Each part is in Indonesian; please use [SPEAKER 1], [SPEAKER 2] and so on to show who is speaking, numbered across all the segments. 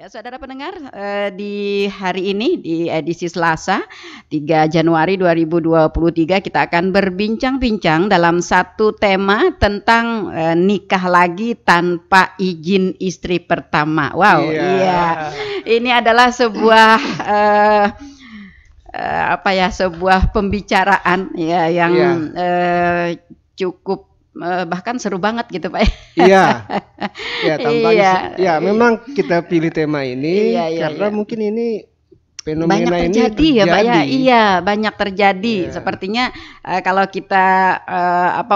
[SPEAKER 1] Ya, saudara pendengar, di hari ini di edisi Selasa 3 Januari 2023 kita akan berbincang-bincang dalam satu tema tentang nikah lagi tanpa izin istri pertama. Wow, iya. Ini adalah sebuah sebuah pembicaraan ya yang cukup bahkan seru banget gitu Pak.
[SPEAKER 2] Iya, ya tampaknya. Ya, memang kita pilih tema ini karena mungkin ini fenomena
[SPEAKER 1] banyak terjadi ya Pak ya. Iya, banyak terjadi. Sepertinya kalau kita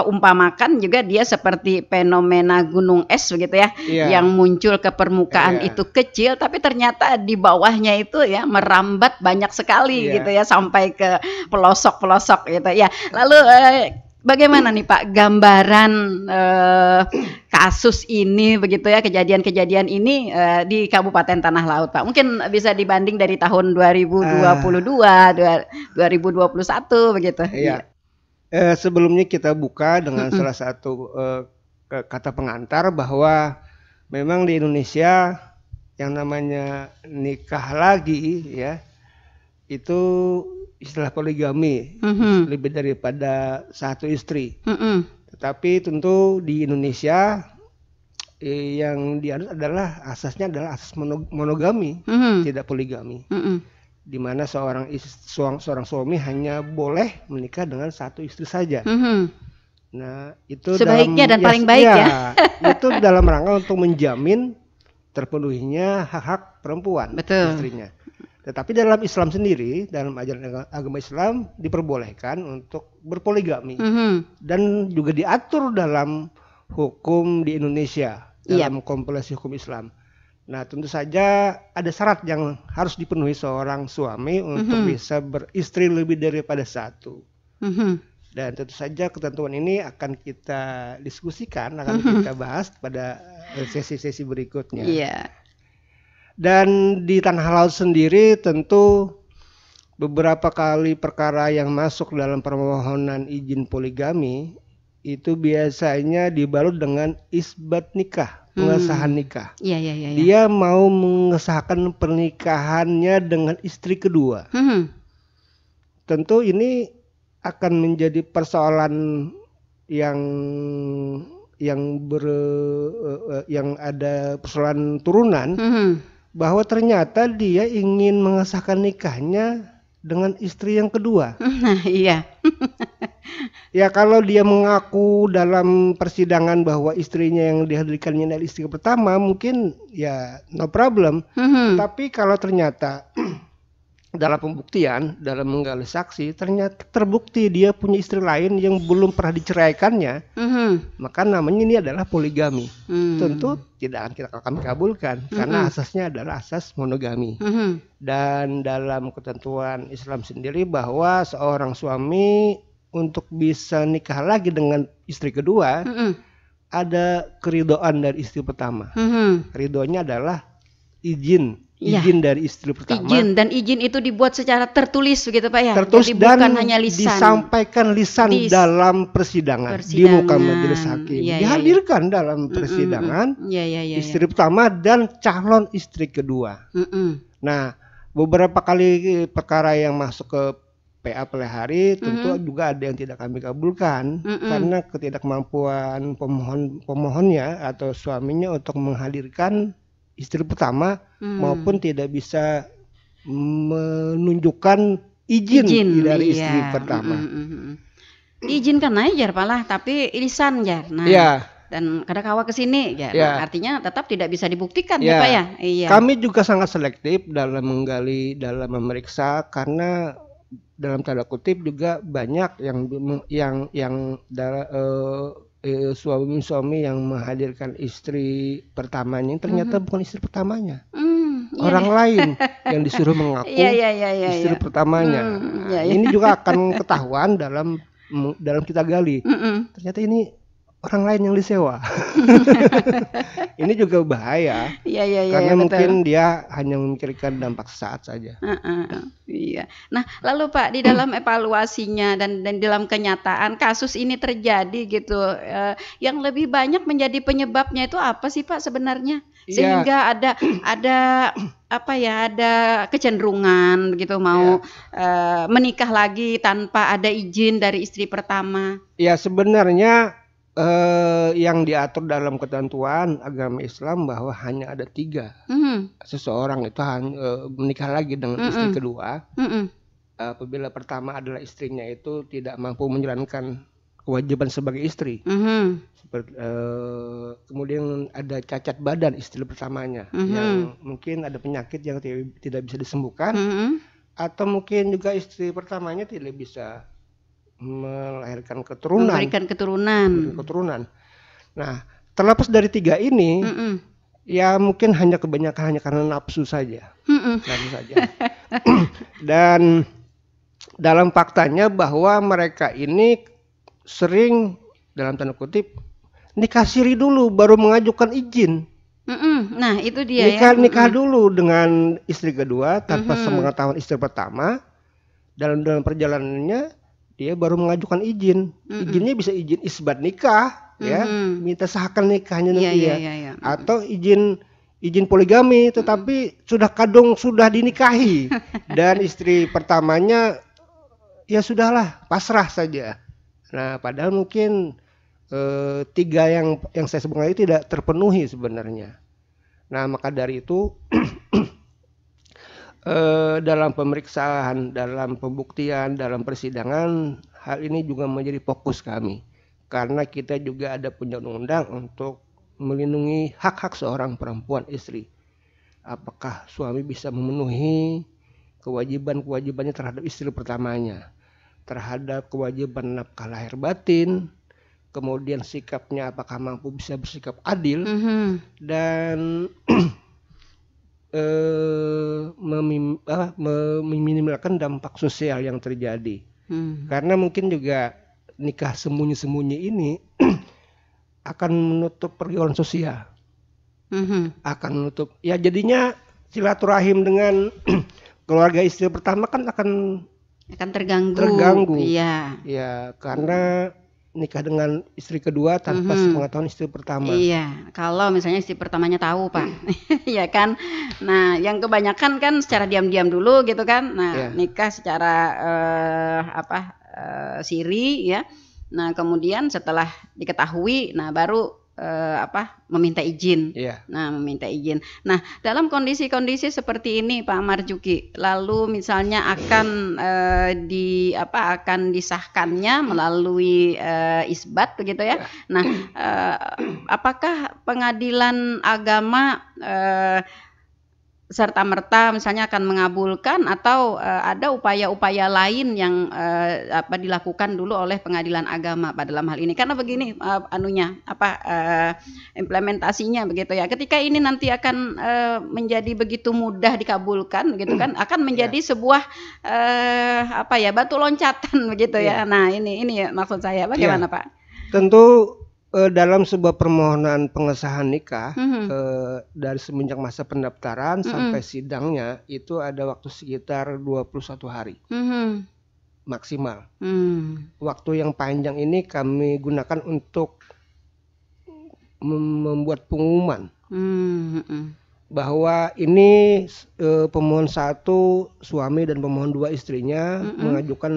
[SPEAKER 1] umpamakan juga dia seperti fenomena gunung es begitu ya, yang muncul ke permukaan itu kecil, tapi ternyata di bawahnya itu ya merambat banyak sekali gitu ya sampai ke pelosok-pelosok gitu ya. Lalu bagaimana nih Pak gambaran kasus ini begitu ya, kejadian-kejadian ini di Kabupaten Tanah Laut Pak? Mungkin bisa dibanding dari tahun 2022, 2021 begitu.
[SPEAKER 2] Iya. Sebelumnya kita buka dengan salah satu kata pengantar bahwa memang di Indonesia yang namanya nikah lagi ya itu istilah poligami, lebih daripada satu istri. Tetapi tentu di Indonesia yang dianut adalah asasnya adalah asas monogami, tidak poligami. Di mana seorang suami hanya boleh menikah dengan satu istri saja. Nah, itu
[SPEAKER 1] sebaiknya dan paling baik ya.
[SPEAKER 2] Itu dalam rangka untuk menjamin terpenuhinya hak-hak perempuan, istrinya. Tetapi dalam Islam sendiri, dalam ajaran agama Islam diperbolehkan untuk berpoligami dan juga diatur dalam hukum di Indonesia dalam kompilasi hukum Islam. Nah, tentu saja ada syarat yang harus dipenuhi seorang suami untuk bisa beristri lebih daripada satu. Dan tentu saja ketentuan ini akan kita diskusikan, akan kita bahas pada sesi-sesi berikutnya. Dan di Tanah Laut sendiri tentu beberapa kali perkara yang masuk dalam permohonan izin poligami itu biasanya dibalut dengan isbat nikah, pengesahan nikah. Dia mau mengesahkan pernikahannya dengan istri kedua. Tentu ini akan menjadi persoalan yang ada persoalan turunan. Bahwa ternyata dia ingin mengesahkan nikahnya dengan istri yang kedua. Ya, kalau dia mengaku dalam persidangan bahwa istrinya yang dihadirkannya adalah istri pertama, mungkin ya no problem. Tapi kalau ternyata dalam pembuktian, dalam menggali saksi, ternyata terbukti dia punya istri lain yang belum pernah diceraikannya, maka namanya ini adalah poligami. Tentu tidak akan kami kabulkan karena asasnya adalah asas monogami. Dan dalam ketentuan Islam sendiri bahwa seorang suami untuk bisa nikah lagi dengan istri kedua ada keridhaan dari istri pertama. Ridhonya adalah izin dari istri pertama.
[SPEAKER 1] Dan izin itu dibuat secara tertulis begitu Pak ya.
[SPEAKER 2] Tertulis.
[SPEAKER 1] Jadi
[SPEAKER 2] dan
[SPEAKER 1] bukan hanya lisan.
[SPEAKER 2] Disampaikan lisan dalam persidangan di muka majelis hakim. Dihadirkan dalam persidangan istri pertama dan calon istri kedua. Nah, beberapa kali perkara yang masuk ke PA pelihari tentu juga ada yang tidak kami kabulkan karena ketidakmampuan pemohonnya atau suaminya untuk menghadirkan istri pertama maupun tidak bisa menunjukkan izin dari istri pertama.
[SPEAKER 1] Diizinkan aja Pak, tapi lisan ya. Nah, dan kadang-kala ke sini ya. Nah, artinya tetap tidak bisa dibuktikan ya Pak ya.
[SPEAKER 2] Kami juga sangat selektif dalam menggali, dalam memeriksa karena dalam tanda kutip juga banyak yang suami-suami yang menghadirkan istri pertamanya ternyata bukan istri pertamanya, orang lain yang disuruh mengaku istri pertamanya. Ini juga akan ketahuan dalam kita gali. Ternyata ini orang lain yang disewa. Ini juga bahaya.
[SPEAKER 1] Iya,
[SPEAKER 2] karena
[SPEAKER 1] betul.
[SPEAKER 2] mungkin dia hanya memikirkan dampak sesaat saja.
[SPEAKER 1] Iya. Nah, lalu Pak, di dalam evaluasinya dan dalam kenyataan kasus ini terjadi gitu, yang lebih banyak menjadi penyebabnya itu apa sih Pak sebenarnya? Sehingga ada apa ya, ada kecenderungan begitu mau menikah lagi tanpa ada izin dari istri pertama.
[SPEAKER 2] Ya, sebenarnya yang diatur dalam ketentuan agama Islam bahwa hanya ada 3 seseorang itu menikah lagi dengan istri kedua apabila pertama adalah istrinya itu tidak mampu menjalankan kewajiban sebagai istri. Kemudian ada cacat badan istri pertamanya yang mungkin ada penyakit yang tidak bisa disembuhkan, atau mungkin juga istri pertamanya tidak bisa melahirkan keturunan,
[SPEAKER 1] memberikan keturunan.
[SPEAKER 2] Nah, terlepas dari 3 ini, ya mungkin kebanyakan hanya karena nafsu saja. Dan dalam faktanya bahwa mereka ini sering dalam tanda kutip nikah siri dulu baru mengajukan izin.
[SPEAKER 1] Nah, itu dia
[SPEAKER 2] nikah dulu dengan istri kedua tanpa sepengetahuan istri pertama. Dalam perjalanannya dia baru mengajukan izin. Izinnya bisa izin isbat nikah, ya, minta sahkan nikahnya nanti atau izin poligami, tetapi sudah dinikahi dan istri pertamanya ya sudahlah pasrah saja. Nah, padahal mungkin 3 yang saya sebutkan itu tidak terpenuhi sebenarnya. Nah, maka dari itu dalam pemeriksaan, dalam pembuktian, dalam persidangan, hal ini juga menjadi fokus kami. Karena kita juga ada punya undang-undang untuk melindungi hak-hak seorang perempuan istri. Apakah suami bisa memenuhi kewajiban-kewajibannya terhadap istri pertamanya, terhadap kewajiban nafkah lahir batin, kemudian sikapnya apakah mampu bisa bersikap adil, dan meminimalkan dampak sosial yang terjadi. Karena mungkin juga nikah sembunyi-sembunyi ini akan menutup pergaulan sosial, akan menutup, ya jadinya silaturahim dengan keluarga istri pertama kan akan
[SPEAKER 1] terganggu. Iya.
[SPEAKER 2] Ya, karena nikah dengan istri kedua tanpa sepengetahuan istri pertama.
[SPEAKER 1] Iya, kalau misalnya istri pertamanya tahu Pak, ya kan. Nah, yang kebanyakan kan secara diam-diam dulu gitu kan. Nah, nikah secara siri ya. Nah, kemudian setelah diketahui, nah baru meminta izin. Nah, meminta izin. Nah, dalam kondisi-kondisi seperti ini Pak Marjuki, lalu misalnya akan akan disahkannya melalui isbat begitu ya. Nah, apakah pengadilan agama serta-merta misalnya akan mengabulkan atau ada upaya-upaya lain yang dilakukan dulu oleh pengadilan agama pada dalam hal ini? Karena begini implementasinya begitu ya. Ketika ini nanti akan menjadi begitu mudah dikabulkan begitu kan, akan menjadi sebuah batu loncatan begitu ya. Nah, ini maksud saya bagaimana Pak?
[SPEAKER 2] Tentu dalam sebuah permohonan pengesahan nikah dari semenjak masa pendaftaran sampai sidangnya itu ada waktu sekitar 21 hari maksimal. Waktu yang panjang ini kami gunakan untuk membuat pengumuman bahwa ini pemohon 1 suami dan pemohon 2 istrinya mengajukan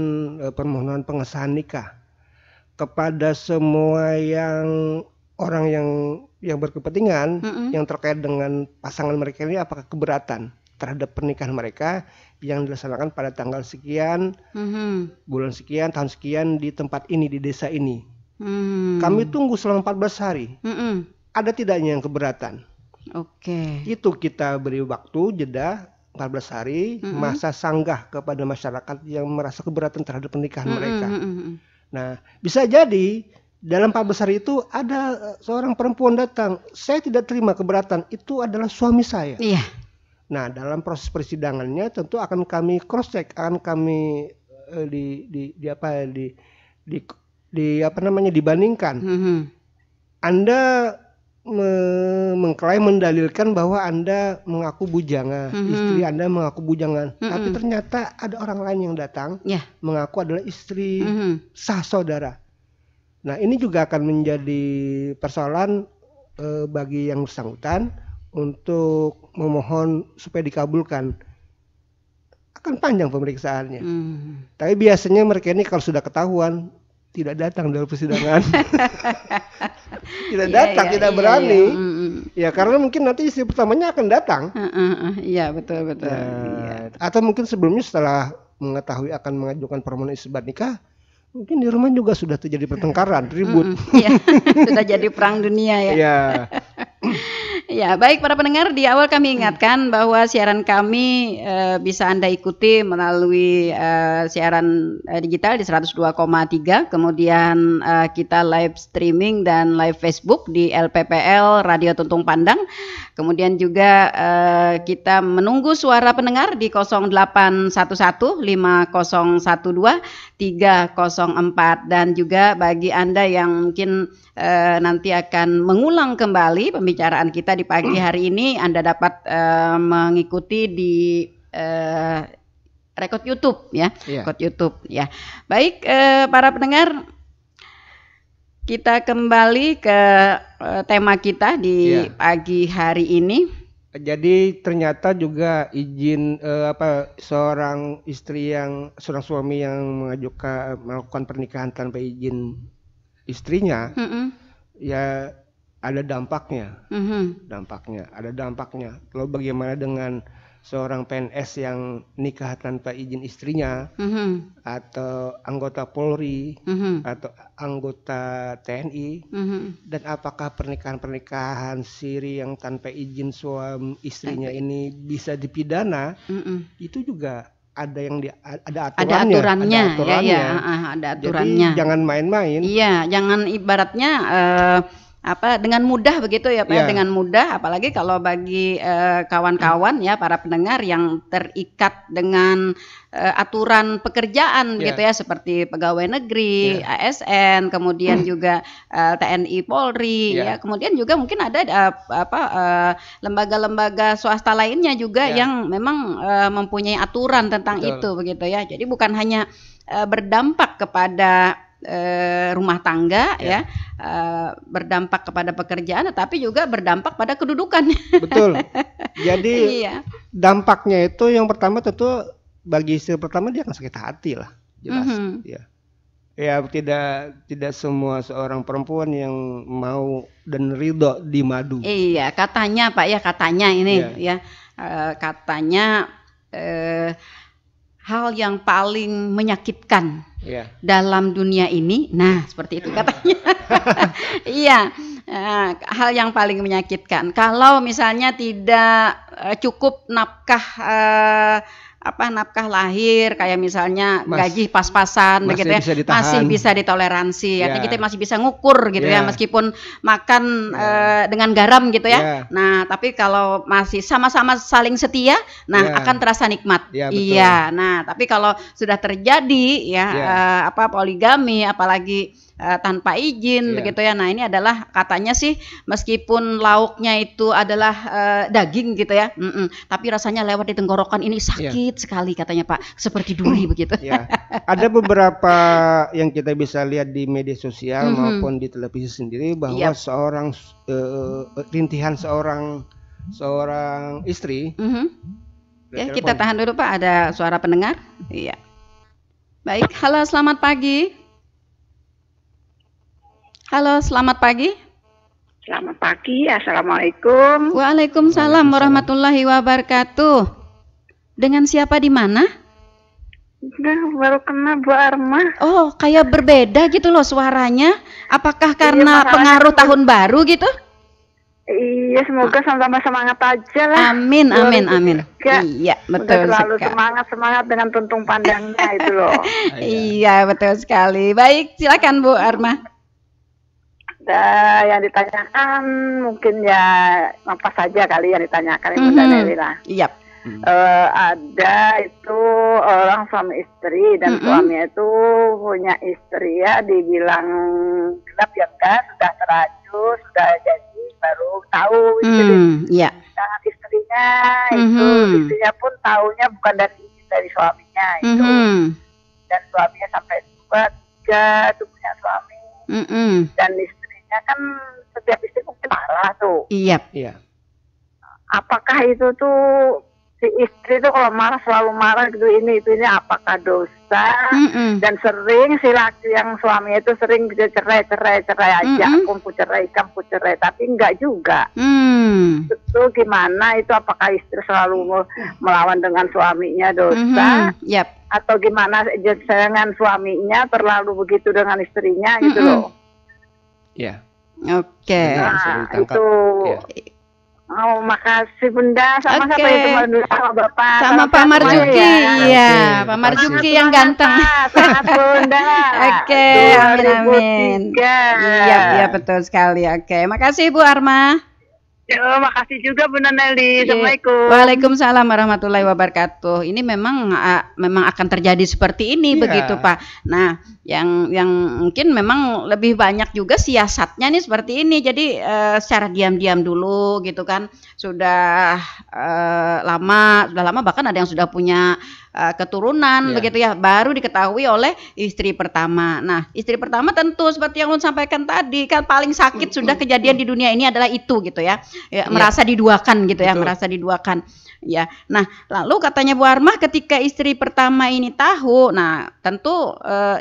[SPEAKER 2] permohonan pengesahan nikah kepada semua orang yang berkepentingan yang terkait dengan pasangan mereka ini, apakah keberatan terhadap pernikahan mereka yang dilaksanakan pada tanggal sekian, bulan sekian, tahun sekian di tempat ini, di desa ini. Kami tunggu selama 14 hari. Ada tidaknya yang keberatan? Itu kita beri waktu jeda 14 hari, masa sanggah kepada masyarakat yang merasa keberatan terhadap pernikahan mereka. Nah, bisa jadi dalam 14 hari itu ada seorang perempuan datang, saya tidak terima, keberatan, itu adalah suami saya. Nah, dalam proses persidangannya tentu akan kami cross check, akan kami dibandingkan. Anda mengklaim mendalilkan bahwa Anda mengaku bujangan, istri Anda mengaku bujangan, tapi ternyata ada orang lain yang datang mengaku adalah istri sah saudara. Nah, ini juga akan menjadi persoalan bagi yang bersangkutan untuk memohon supaya dikabulkan. Akan panjang pemeriksaannya. Tapi biasanya mereka ini kalau sudah ketahuan tidak datang dalam persidangan. Tidak datang, tidak berani. Ya karena mungkin nanti istri pertamanya akan datang.
[SPEAKER 1] Iya, betul.
[SPEAKER 2] Atau mungkin sebelumnya setelah mengetahui akan mengajukan permohonan isbat nikah, mungkin di rumah juga sudah terjadi pertengkaran, ribut.
[SPEAKER 1] Iya, sudah jadi perang dunia ya.
[SPEAKER 2] Iya.
[SPEAKER 1] Ya, baik para pendengar, di awal kami ingatkan bahwa siaran kami bisa Anda ikuti melalui siaran digital di 102,3, kemudian kita live streaming dan live Facebook di LPPL Radio Tuntung Pandang. Kemudian juga kita menunggu suara pendengar di 0811 5012 304, dan juga bagi Anda yang mungkin nanti akan mengulang kembali pembicaraan kita di pagi hari ini, Anda dapat mengikuti di rekod YouTube ya, rekod YouTube ya. Baik para pendengar, kita kembali ke tema kita di pagi hari ini.
[SPEAKER 2] Jadi ternyata juga izin seorang suami yang melakukan pernikahan tanpa izin istrinya, ya ada dampaknya. Lalu bagaimana dengan seorang PNS yang nikah tanpa izin istrinya, atau anggota Polri, atau anggota TNI, dan apakah pernikahan siri yang tanpa izin suami istrinya ini bisa dipidana? Itu juga ada aturannya.
[SPEAKER 1] Ada aturannya.
[SPEAKER 2] Jadi jangan main-main.
[SPEAKER 1] Iya, jangan ibaratnya dengan mudah begitu ya Pak, dengan mudah, apalagi kalau bagi kawan-kawan ya para pendengar yang terikat dengan aturan pekerjaan gitu ya, seperti pegawai negeri, ASN, kemudian juga TNI, Polri, ya kemudian juga mungkin ada lembaga-lembaga swasta lainnya juga yang memang mempunyai aturan tentang itu begitu ya. Jadi bukan hanya berdampak kepada rumah tangga berdampak kepada pekerjaan, tetapi juga berdampak pada kedudukan.
[SPEAKER 2] Betul. Jadi dampaknya itu yang pertama tentu bagi istri pertama dia akan sakit hati lah, jelas. Ya tidak semua seorang perempuan yang mau dan ridho dimadu.
[SPEAKER 1] Iya, katanya Pak ya, katanya ini katanya hal yang paling menyakitkan dalam dunia ini, nah seperti itu katanya. Iya, hal yang paling menyakitkan kalau misalnya tidak cukup nafkah lahir, kayak misalnya gaji pas-pasan begitu ya, masih bisa ditoleransi. Artinya kita masih bisa ngukur gitu ya, meskipun makan dengan garam gitu ya. Nah, tapi kalau masih sama-sama saling setia, akan terasa nikmat. Iya. Nah, tapi kalau sudah terjadi poligami, apalagi tanpa izin begitu ya. Nah, ini adalah katanya sih meskipun lauknya itu adalah daging gitu ya, tapi rasanya lewat di tenggorokan ini sakit sekali katanya Pak, seperti duri begitu.
[SPEAKER 2] Ada beberapa yang kita bisa lihat di media sosial maupun di televisi sendiri bahwa seorang rintihan seorang istri.
[SPEAKER 1] Kita tahan dulu Pak, ada suara pendengar. Iya. Baik, halo selamat pagi. Halo, selamat pagi.
[SPEAKER 3] Selamat pagi, assalamualaikum.
[SPEAKER 1] Waalaikumsalam warahmatullahi wabarakatuh. Dengan siapa di mana?
[SPEAKER 3] Baru kenal Bu Arma.
[SPEAKER 1] Oh, kayak berbeda gitu loh suaranya. Apakah karena pengaruh tahun baru gitu?
[SPEAKER 3] Iya, semoga sama-sama semangat aja lah.
[SPEAKER 1] Amin. Iya, betul
[SPEAKER 3] selalu
[SPEAKER 1] sekali.
[SPEAKER 3] semangat dengan Tuntung Pandangnya itu loh.
[SPEAKER 1] Iya, betul sekali. Baik, silakan Bu Arma.
[SPEAKER 3] Yang ditanyakan mungkin ya apa saja kali yang ditanyakan Ibu Daneli lah.
[SPEAKER 1] Iya.
[SPEAKER 3] Ada itu orang suami istri dan suaminya itu punya istri ya, dibilang gelap ya enggak, sudah terlanjur itu sudah jadi baru tahu
[SPEAKER 1] Iya.
[SPEAKER 3] Nah, istrinya itu istrinya pun tahunya bukan dari suaminya itu. Dan suaminya sampai 2, 3 itu punya suami. Dan istrinya kan setiap istri mungkin marah tuh.
[SPEAKER 1] Iya.
[SPEAKER 3] Apakah itu tuh si istri tuh kalau marah selalu marah gitu ini apakah dosa? Dan sering si laki yang suami itu sering dia cerai aja, aku cerai, tapi enggak juga. Itu gimana itu, apakah istri selalu melawan dengan suaminya dosa? Atau gimana dengan suaminya terlalu begitu dengan istrinya gitu loh.
[SPEAKER 1] Oke.
[SPEAKER 3] Nah, itu. Oh, makasih Bunda. Sama siapa itu sama Bapak?
[SPEAKER 1] Sama Pak Marjuki. Iya, Pak Marjuki yang ganteng.
[SPEAKER 3] Sangat Bunda.
[SPEAKER 1] Oke, amin. Iya, betul sekali. Oke, makasih Bu Arma.
[SPEAKER 3] Yo, makasih juga Bunda Nelly. Assalamualaikum.
[SPEAKER 1] Waalaikumsalam warahmatullahi wabarakatuh. Ini memang akan terjadi seperti ini begitu Pak. Nah, yang mungkin memang lebih banyak juga siasatnya nih seperti ini. Jadi secara diam-diam dulu gitu kan. Sudah lama bahkan ada yang sudah punya keturunan begitu ya, baru diketahui oleh istri pertama. Nah, istri pertama tentu seperti yang Lun sampaikan tadi kan paling sakit sudah kejadian di dunia ini adalah itu gitu ya. Merasa diduakan gitu ya, merasa diduakan. Ya. Nah, lalu katanya Bu Armah ketika istri pertama ini tahu, nah tentu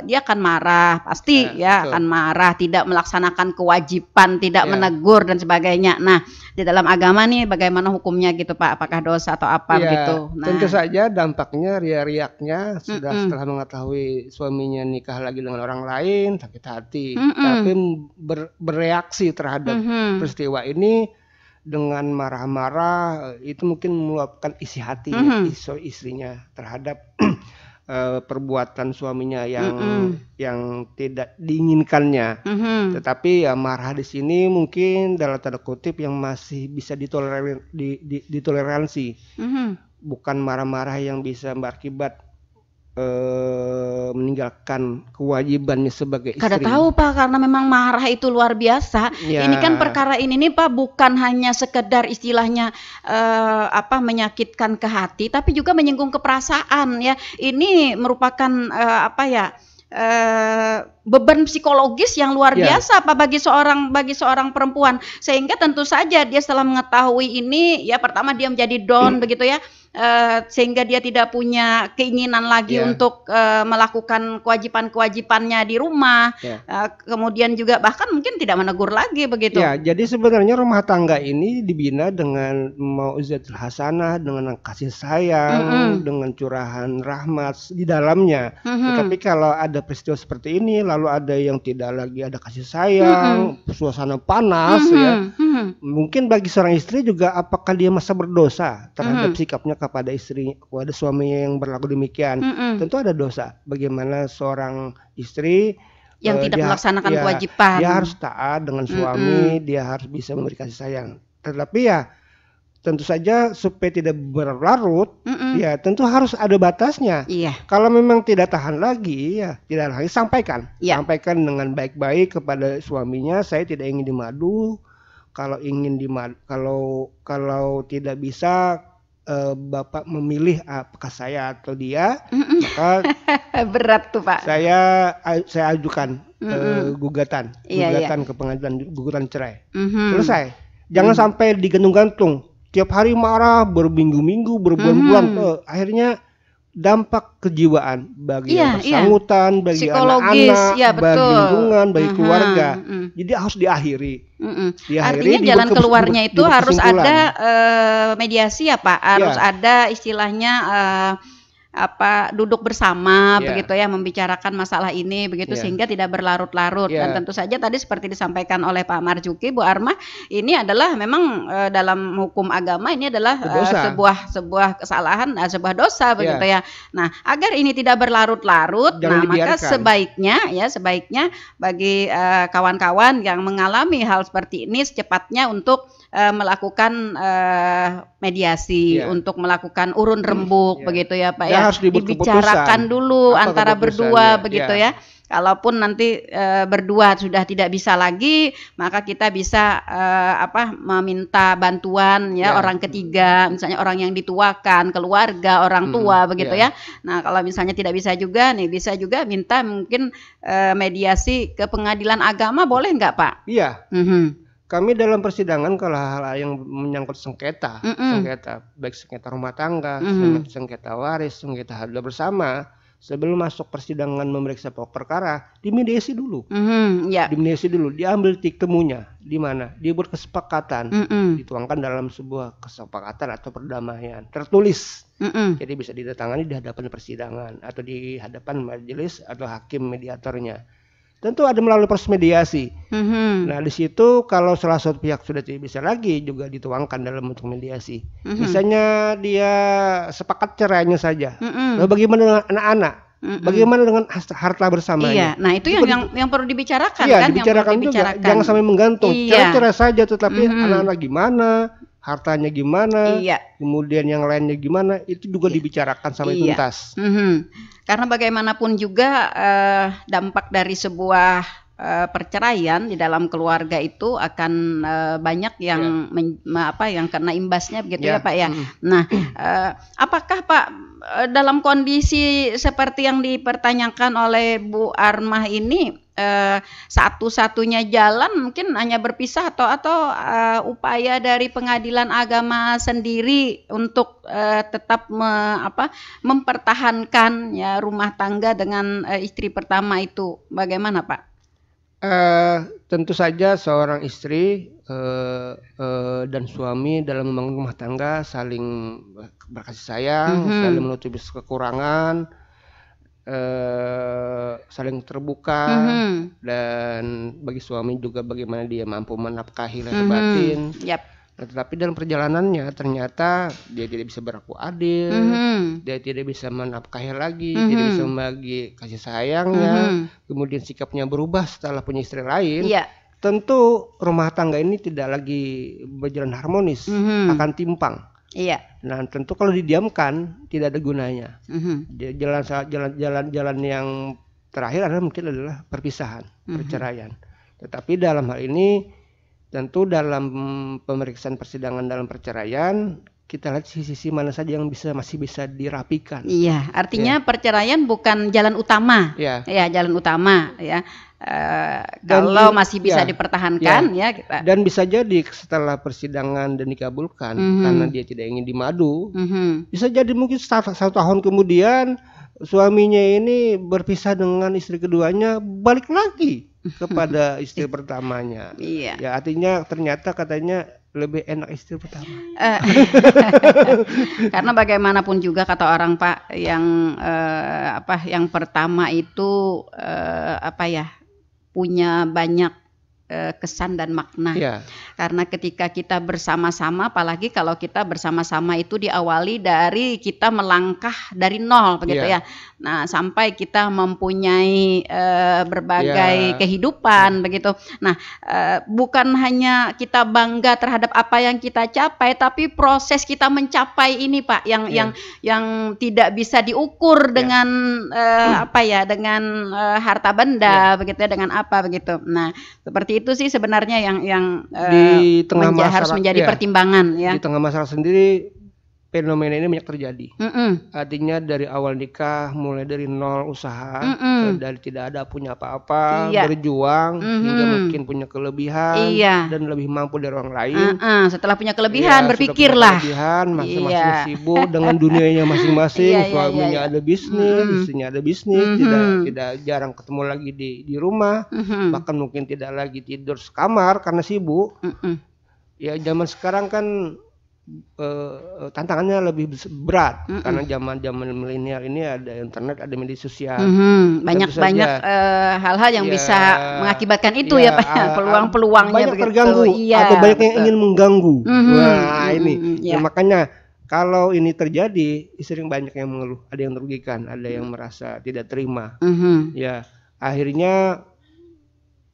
[SPEAKER 1] dia akan marah, pasti akan marah, tidak melaksanakan kewajiban, tidak menegur dan sebagainya. Nah, di dalam agama nih bagaimana hukumnya gitu Pak? Apakah dosa atau apa gitu? Nah,
[SPEAKER 2] tentu saja dampaknya riak-riaknya sudah setelah mengetahui suaminya nikah lagi dengan orang lain, sakit hati, tapi bereaksi terhadap peristiwa ini dengan marah-marah, itu mungkin meluapkan isi hatinya, istrinya terhadap perbuatan suaminya yang tidak diinginkannya. Tetapi ya marah di sini mungkin dalam tanda kutip yang masih bisa ditoleransi. Bukan marah-marah yang bisa berakibat meninggalkan kewajibannya sebagai istri.
[SPEAKER 1] Kada tahu Pak, karena memang marah itu luar biasa. Ini kan perkara ini nih Pak bukan hanya sekedar istilahnya menyakitkan ke hati, tapi juga menyinggung ke perasaan ya. Ini merupakan beban psikologis yang luar biasa Pak bagi seorang perempuan, sehingga tentu saja dia setelah mengetahui ini ya pertama dia menjadi down begitu ya. Sehingga dia tidak punya keinginan lagi untuk melakukan kewajiban-kewajibannya di rumah. Kemudian juga bahkan mungkin tidak menegur lagi begitu.
[SPEAKER 2] Ya, jadi sebenarnya rumah tangga ini dibina dengan mau'izatul hasanah, dengan kasih sayang, dengan curahan rahmat di dalamnya. Tetapi kalau ada peristiwa seperti ini, lalu ada yang tidak lagi ada kasih sayang, suasana panas mungkin bagi seorang istri juga apakah dia masa berdosa terhadap sikapnya kepada istri, kepada suaminya yang berlaku demikian. Tentu ada dosa. Bagaimana seorang istri
[SPEAKER 1] yang tidak melaksanakan kewajiban,
[SPEAKER 2] dia harus taat dengan suami, dia harus bisa memberi kasih sayang. Tetapi ya tentu saja supaya tidak berlarut, ya tentu harus ada batasnya. Kalau memang tidak tahan lagi, ya tidak lagi sampaikan dengan baik-baik kepada suaminya. Saya tidak ingin dimadu. Kalau ingin kalau tidak bisa, Bapak memilih apakah saya atau dia, maka
[SPEAKER 1] berat tuh Pak.
[SPEAKER 2] Saya ajukan gugatan ke pengadilan, gugatan cerai. Selesai. Jangan sampai digantung-gantung. Tiap hari marah berminggu-minggu, berbulan-bulan, akhirnya dampak kejiwaan bagi yang bersangkutan, bagi anak-anak, bagi lingkungan, bagi keluarga. Jadi harus diakhiri.
[SPEAKER 1] Artinya jalan keluarnya itu harus ada mediasi ya Pak, harus ada istilahnya duduk bersama begitu ya, membicarakan masalah ini begitu sehingga tidak berlarut-larut. Dan tentu saja tadi seperti disampaikan oleh Pak Marjuki, Bu Armah, ini adalah memang dalam hukum agama ini adalah sebuah kesalahan, sebuah dosa begitu ya. Nah, agar ini tidak berlarut-larut, maka sebaiknya bagi kawan-kawan yang mengalami hal seperti ini secepatnya untuk melakukan mediasi, untuk melakukan urun rembuk begitu ya Pak ya. Dibicarakan dulu antara berdua begitu ya. kalaupun nanti berdua sudah tidak bisa lagi, maka kita bisa meminta bantuan ya orang ketiga, misalnya orang yang dituakan, keluarga, orang tua begitu ya. Nah, kalau misalnya tidak bisa juga nih, bisa juga minta mungkin mediasi ke pengadilan agama, boleh nggak Pak?
[SPEAKER 2] Iya. Kami dalam persidangan kalau hal-hal yang menyangkut sengketa, baik sengketa rumah tangga, sengketa waris, sengketa harta bersama, sebelum masuk persidangan memeriksa pokok perkara, dimediasi dulu. Dimediasi dulu, diambil titik temunya, di mana dibuat kesepakatan, dituangkan dalam sebuah kesepakatan atau perdamaian tertulis. Jadi bisa didatangani di hadapan persidangan atau di hadapan majelis atau hakim mediatornya. Tentu ada melalui proses mediasi. Nah, di situ kalau salah satu pihak sudah tidak bisa lagi, juga dituangkan dalam bentuk mediasi. Misalnya dia sepakat cerainya saja. Lalu bagaimana dengan anak-anak? Bagaimana dengan harta bersamanya?
[SPEAKER 1] Iya, nah itu yang perlu dibicarakan
[SPEAKER 2] kan?
[SPEAKER 1] Dibicarakan
[SPEAKER 2] juga. Jangan sampai menggantung. Cerai saja, tetapi anak-anak gimana? Hartanya gimana? Kemudian yang lainnya gimana? Itu juga dibicarakan sampai tuntas.
[SPEAKER 1] Karena bagaimanapun juga dampak dari sebuah perceraian di dalam keluarga itu akan banyak yang yang kena imbasnya begitu ya Pak ya. Nah, apakah Pak dalam kondisi seperti yang dipertanyakan oleh Bu Armah ini satu-satunya jalan mungkin hanya berpisah atau upaya dari pengadilan agama sendiri untuk tetap mempertahankan ya rumah tangga dengan istri pertama itu, bagaimana Pak?
[SPEAKER 2] Tentu saja seorang istri dan suami dalam membangun rumah tangga saling berkasih sayang, saling menutupi kekurangan, saling terbuka, dan bagi suami juga bagaimana dia mampu menafkahi lahir batin. Nah, tetapi dalam perjalanannya ternyata dia tidak bisa berlaku adil, dia tidak bisa menafkahi lagi, tidak bisa membagi kasih sayangnya, kemudian sikapnya berubah setelah punya istri lain. Tentu rumah tangga ini tidak lagi berjalan harmonis, akan timpang. Nah, tentu kalau didiamkan tidak ada gunanya. Jalan yang terakhir adalah perpisahan, perceraian. Tetapi dalam hal ini tentu dalam pemeriksaan persidangan dalam perceraian kita lihat sisi-sisi mana saja yang masih bisa dirapikan.
[SPEAKER 1] Artinya perceraian bukan jalan utama. Jalan utama ya. Kalau masih bisa dipertahankan kita.
[SPEAKER 2] Dan bisa jadi setelah persidangan dan dikabulkan karena dia tidak ingin dimadu, bisa jadi mungkin 1 tahun kemudian suaminya ini berpisah dengan istri keduanya, balik lagi kepada istri pertamanya. Ya, artinya ternyata katanya lebih enak istri pertama.
[SPEAKER 1] Karena bagaimanapun juga kata orang Pak, yang pertama itu punya banyak kesan dan makna. Karena ketika kita bersama-sama, apalagi kalau kita bersama-sama itu diawali dari kita melangkah dari nol begitu ya. Nah, sampai kita mempunyai berbagai kehidupan begitu. Nah, bukan hanya kita bangga terhadap apa yang kita capai, tapi proses kita mencapai ini Pak yang tidak bisa diukur dengan dengan harta benda begitu ya, dengan apa begitu. Nah, seperti itu sih sebenarnya yang
[SPEAKER 2] di tengah
[SPEAKER 1] harus menjadi pertimbangan ya.
[SPEAKER 2] Di tengah masalah sendiri fenomena ini banyak terjadi. Artinya dari awal nikah mulai dari nol usaha, dari tidak ada punya apa-apa, berjuang hingga mungkin punya kelebihan dan lebih mampu dari orang lain.
[SPEAKER 1] Setelah punya kelebihan berpikirlah.
[SPEAKER 2] Masing-masing sibuk dengan dunianya masing-masing. Suaminya ada bisnis, istrinya ada bisnis, tidak jarang ketemu lagi di rumah, bahkan mungkin tidak lagi tidur sekamar karena sibuk. Ya, zaman sekarang kan tantangannya lebih berat karena zaman milenial ini ada internet, ada media sosial,
[SPEAKER 1] banyak hal-hal yang bisa mengakibatkan itu ya Pak, peluang-peluangnya
[SPEAKER 2] banyak terganggu atau banyak yang ingin mengganggu. Nah ini makanya kalau ini terjadi, sering banyak yang mengeluh, ada yang merugikan, ada yang merasa tidak terima, ya akhirnya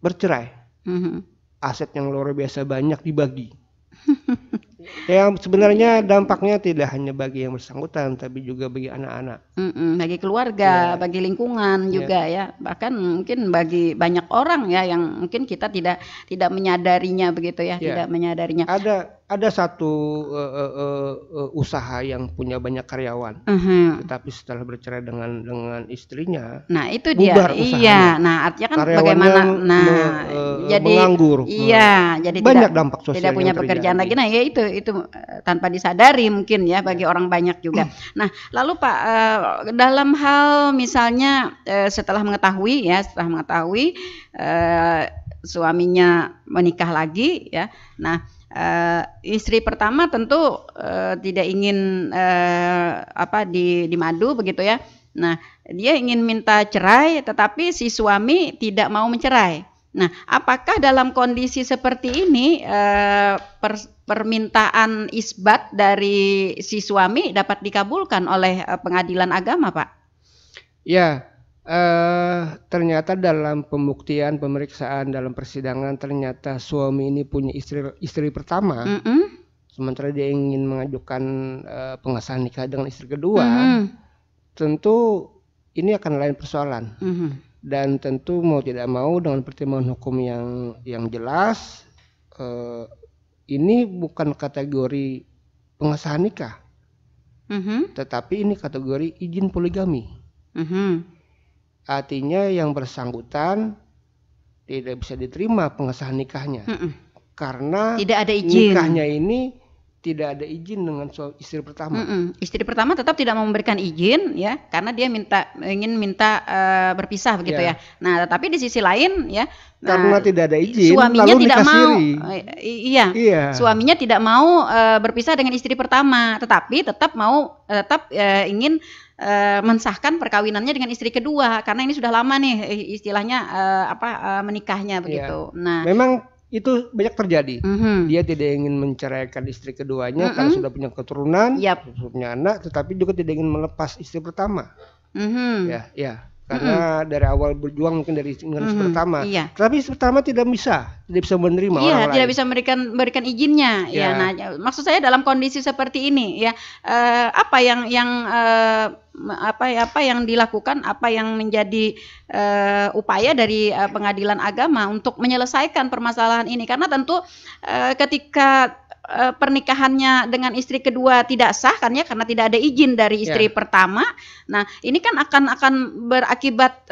[SPEAKER 2] bercerai, aset yang luar biasa banyak dibagi. Yang sebenarnya dampaknya tidak hanya bagi yang bersangkutan, tapi juga bagi anak-anak.
[SPEAKER 1] Bagi keluarga, bagi lingkungan juga ya. Bahkan mungkin bagi banyak orang ya yang mungkin kita tidak menyadarinya begitu ya, tidak menyadarinya.
[SPEAKER 2] Ada satu usaha yang punya banyak karyawan, tetapi setelah bercerai dengan istrinya,
[SPEAKER 1] nah itu dia, iya. Nah artinya kan bagaimana, jadi
[SPEAKER 2] menganggur,
[SPEAKER 1] jadi
[SPEAKER 2] banyak dampak sosial,
[SPEAKER 1] tidak punya pekerjaan lagi. Nah ya itu tanpa disadari mungkin ya bagi orang banyak juga. Nah lalu Pak, dalam hal misalnya setelah mengetahui suaminya menikah lagi ya, nah istri pertama tentu tidak ingin dimadu begitu ya. Nah, dia ingin minta cerai tetapi si suami tidak mau mencerai. Nah, apakah dalam kondisi seperti ini permintaan isbat dari si suami dapat dikabulkan oleh pengadilan agama, Pak?
[SPEAKER 2] Ya. Ternyata dalam pembuktian, pemeriksaan dalam persidangan, ternyata suami ini punya istri pertama, sementara dia ingin mengajukan pengesahan nikah dengan istri kedua. Tentu ini akan lain persoalan, dan tentu mau tidak mau dengan pertimbangan hukum yang jelas, ini bukan kategori pengesahan nikah, tetapi ini kategori izin poligami. Artinya yang bersangkutan tidak bisa diterima pengesahan nikahnya, karena
[SPEAKER 1] tidak ada izin.
[SPEAKER 2] Nikahnya ini tidak ada izin dengan istri pertama.
[SPEAKER 1] Istri pertama tetap tidak memberikan izin ya, karena dia ingin minta berpisah begitu ya. Nah, tetapi di sisi lain ya,
[SPEAKER 2] karena tidak ada izin,
[SPEAKER 1] suaminya
[SPEAKER 2] lalu
[SPEAKER 1] tidak mau.
[SPEAKER 2] Iya.
[SPEAKER 1] Suaminya tidak mau berpisah dengan istri pertama, tetapi tetap ingin mensahkan perkawinannya dengan istri kedua, karena ini sudah lama nih istilahnya menikahnya begitu. Nah,
[SPEAKER 2] memang itu banyak terjadi. Dia tidak ingin menceraikan istri keduanya karena sudah punya keturunan, sudah punya anak, tetapi juga tidak ingin melepas istri pertama. Karena dari awal berjuang mungkin dari istri pertama, tapi istri pertama tidak bisa menerima orang lain.
[SPEAKER 1] Tidak bisa memberikan izinnya. Nah, maksud saya dalam kondisi seperti ini ya, apa yang dilakukan, apa yang menjadi upaya dari pengadilan agama untuk menyelesaikan permasalahan ini, karena tentu ketika pernikahannya dengan istri kedua tidak sah kan ya, karena tidak ada izin dari istri pertama. Nah, ini kan akan berakibat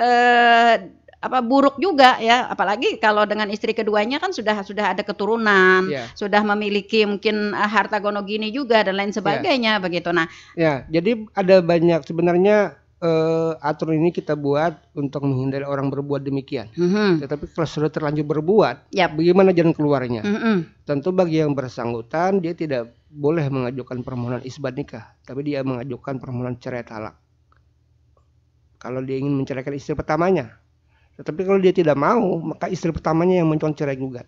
[SPEAKER 1] buruk juga ya, apalagi kalau dengan istri keduanya kan sudah ada keturunan, sudah memiliki mungkin harta gono gini juga dan lain sebagainya begitu. Nah,
[SPEAKER 2] jadi ada banyak sebenarnya aturan ini kita buat untuk menghindari orang berbuat demikian. Tetapi kalau sudah terlanjur berbuat, bagaimana jalan keluarnya? Tentu bagi yang bersangkutan dia tidak boleh mengajukan permohonan isbat nikah, tapi dia mengajukan permohonan cerai talak. Kalau dia ingin menceraikan istri pertamanya, tetapi kalau dia tidak mau, maka istri pertamanya yang mencoba cerai gugat.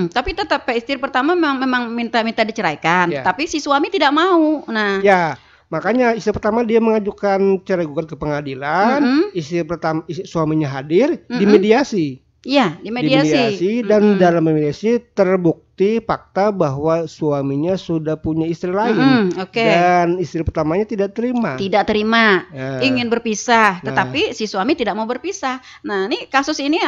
[SPEAKER 1] Tapi tetap istri pertama memang minta diceraikan, tapi si suami tidak mau. Nah,
[SPEAKER 2] makanya istri pertama dia mengajukan cerai gugat ke pengadilan, suaminya hadir, dimediasi.
[SPEAKER 1] Iya, dimediasi.
[SPEAKER 2] Dan dalam mediasi terbukti fakta bahwa suaminya sudah punya istri lain. Dan istri pertamanya tidak terima.
[SPEAKER 1] Ingin berpisah, tetapi si suami tidak mau berpisah. Nah, ini kasus ini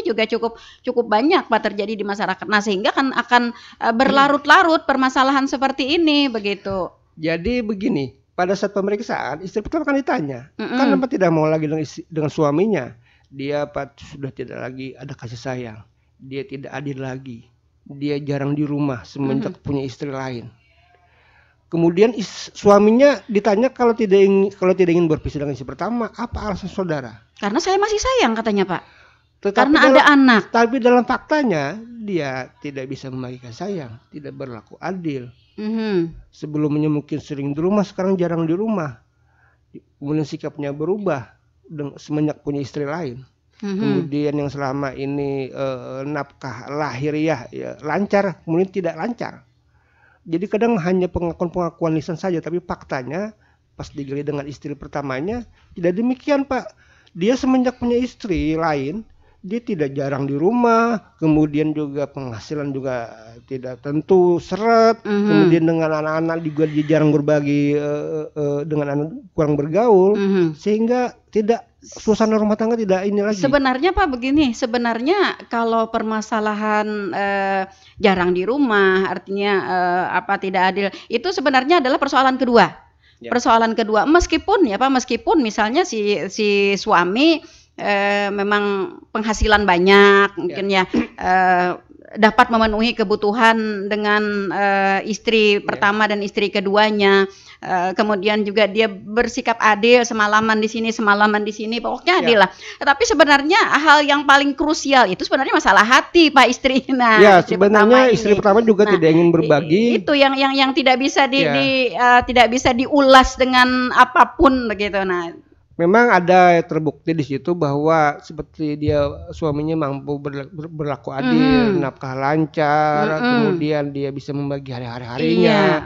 [SPEAKER 1] juga cukup banyak Pak terjadi di masyarakat. Nah, sehingga akan berlarut-larut permasalahan seperti ini begitu.
[SPEAKER 2] Jadi begini, pada saat pemeriksaan istri pertama kan ditanya, kenapa tidak mau lagi dengan suaminya? Dia sudah tidak lagi ada kasih sayang, dia tidak adil lagi, dia jarang di rumah semenjak punya istri lain. Kemudian suaminya ditanya kalau tidak ingin berpisah dengan istri pertama, apa alasan saudara?
[SPEAKER 1] Karena saya masih sayang katanya Pak. Karena ada anak.
[SPEAKER 2] Tapi dalam faktanya dia tidak bisa membagikan sayang, tidak berlaku adil. Sebelumnya mungkin sering di rumah, sekarang jarang di rumah. Kemudian sikapnya berubah semenjak punya istri lain. Kemudian yang selama ini nafkah lahiriah lancar, kemudian tidak lancar. Jadi kadang hanya pengakuan lisan saja, tapi faktanya pas digali dengan istri pertamanya tidak demikian Pak. Dia semenjak punya istri lain, dia tidak jarang di rumah, kemudian juga penghasilan juga tidak tentu seret, kemudian dengan anak-anak juga dia jarang berbagi dengan anak, kurang bergaul, sehingga tidak suasana rumah tangga tidak ini lagi.
[SPEAKER 1] Sebenarnya Pak begini, sebenarnya kalau permasalahan jarang di rumah, artinya tidak adil, itu sebenarnya adalah persoalan kedua. Ya. Persoalan kedua, meskipun misalnya si suami memang penghasilan banyak, mungkin dapat memenuhi kebutuhan dengan istri pertama dan istri keduanya. Kemudian juga dia bersikap adil, semalaman di sini, pokoknya adil lah. Tetapi sebenarnya hal yang paling krusial itu sebenarnya masalah hati Pak istri. Nah,
[SPEAKER 2] sebenarnya istri pertama juga tidak ingin berbagi.
[SPEAKER 1] Itu yang tidak bisa tidak bisa diulas dengan apapun begitu. Nah,
[SPEAKER 2] memang ada terbukti di situ bahwa seperti dia suaminya mampu berlaku adil, nafkah lancar, kemudian dia bisa membagi hari-harinya.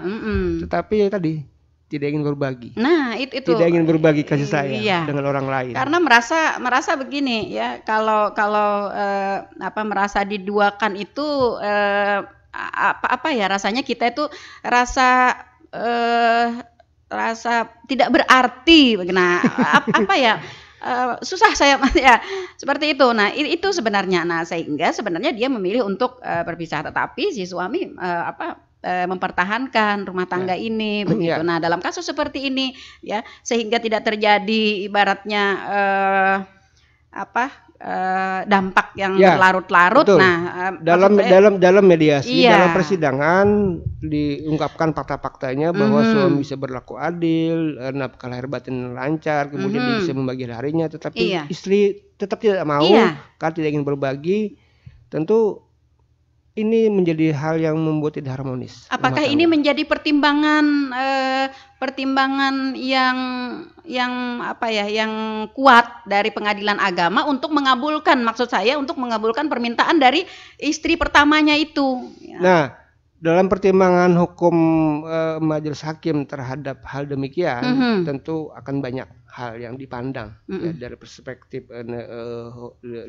[SPEAKER 2] Tetapi tadi tidak ingin berbagi.
[SPEAKER 1] Nah, itu
[SPEAKER 2] tidak ingin berbagi kasih sayang dengan orang lain.
[SPEAKER 1] Karena merasa begini ya, kalau merasa diduakan itu rasanya kita itu rasa tidak berarti. Nah, susah saya ya seperti itu. Nah, itu sebenarnya. Nah, sehingga sebenarnya dia memilih untuk berpisah, tetapi si suami mempertahankan rumah tangga ini begitu. Nah, dalam kasus seperti ini ya, sehingga tidak terjadi ibaratnya dampak yang berlarut-larut. Nah,
[SPEAKER 2] dalam mediasi, dalam persidangan diungkapkan fakta-faktanya bahwa suami bisa berlaku adil, nafkah lahir batin lancar, kemudian dia bisa membagi harinya, tetapi istri tetap tidak mau, karena tidak ingin berbagi. Tentu ini menjadi hal yang membuat tidak harmonis.
[SPEAKER 1] Apakah ini menjadi pertimbangan yang kuat dari pengadilan agama untuk mengabulkan, maksud saya untuk mengabulkan permintaan dari istri pertamanya itu? Ya.
[SPEAKER 2] Nah, dalam pertimbangan hukum majelis hakim terhadap hal demikian, tentu akan banyak hal yang dipandang ya, dari perspektif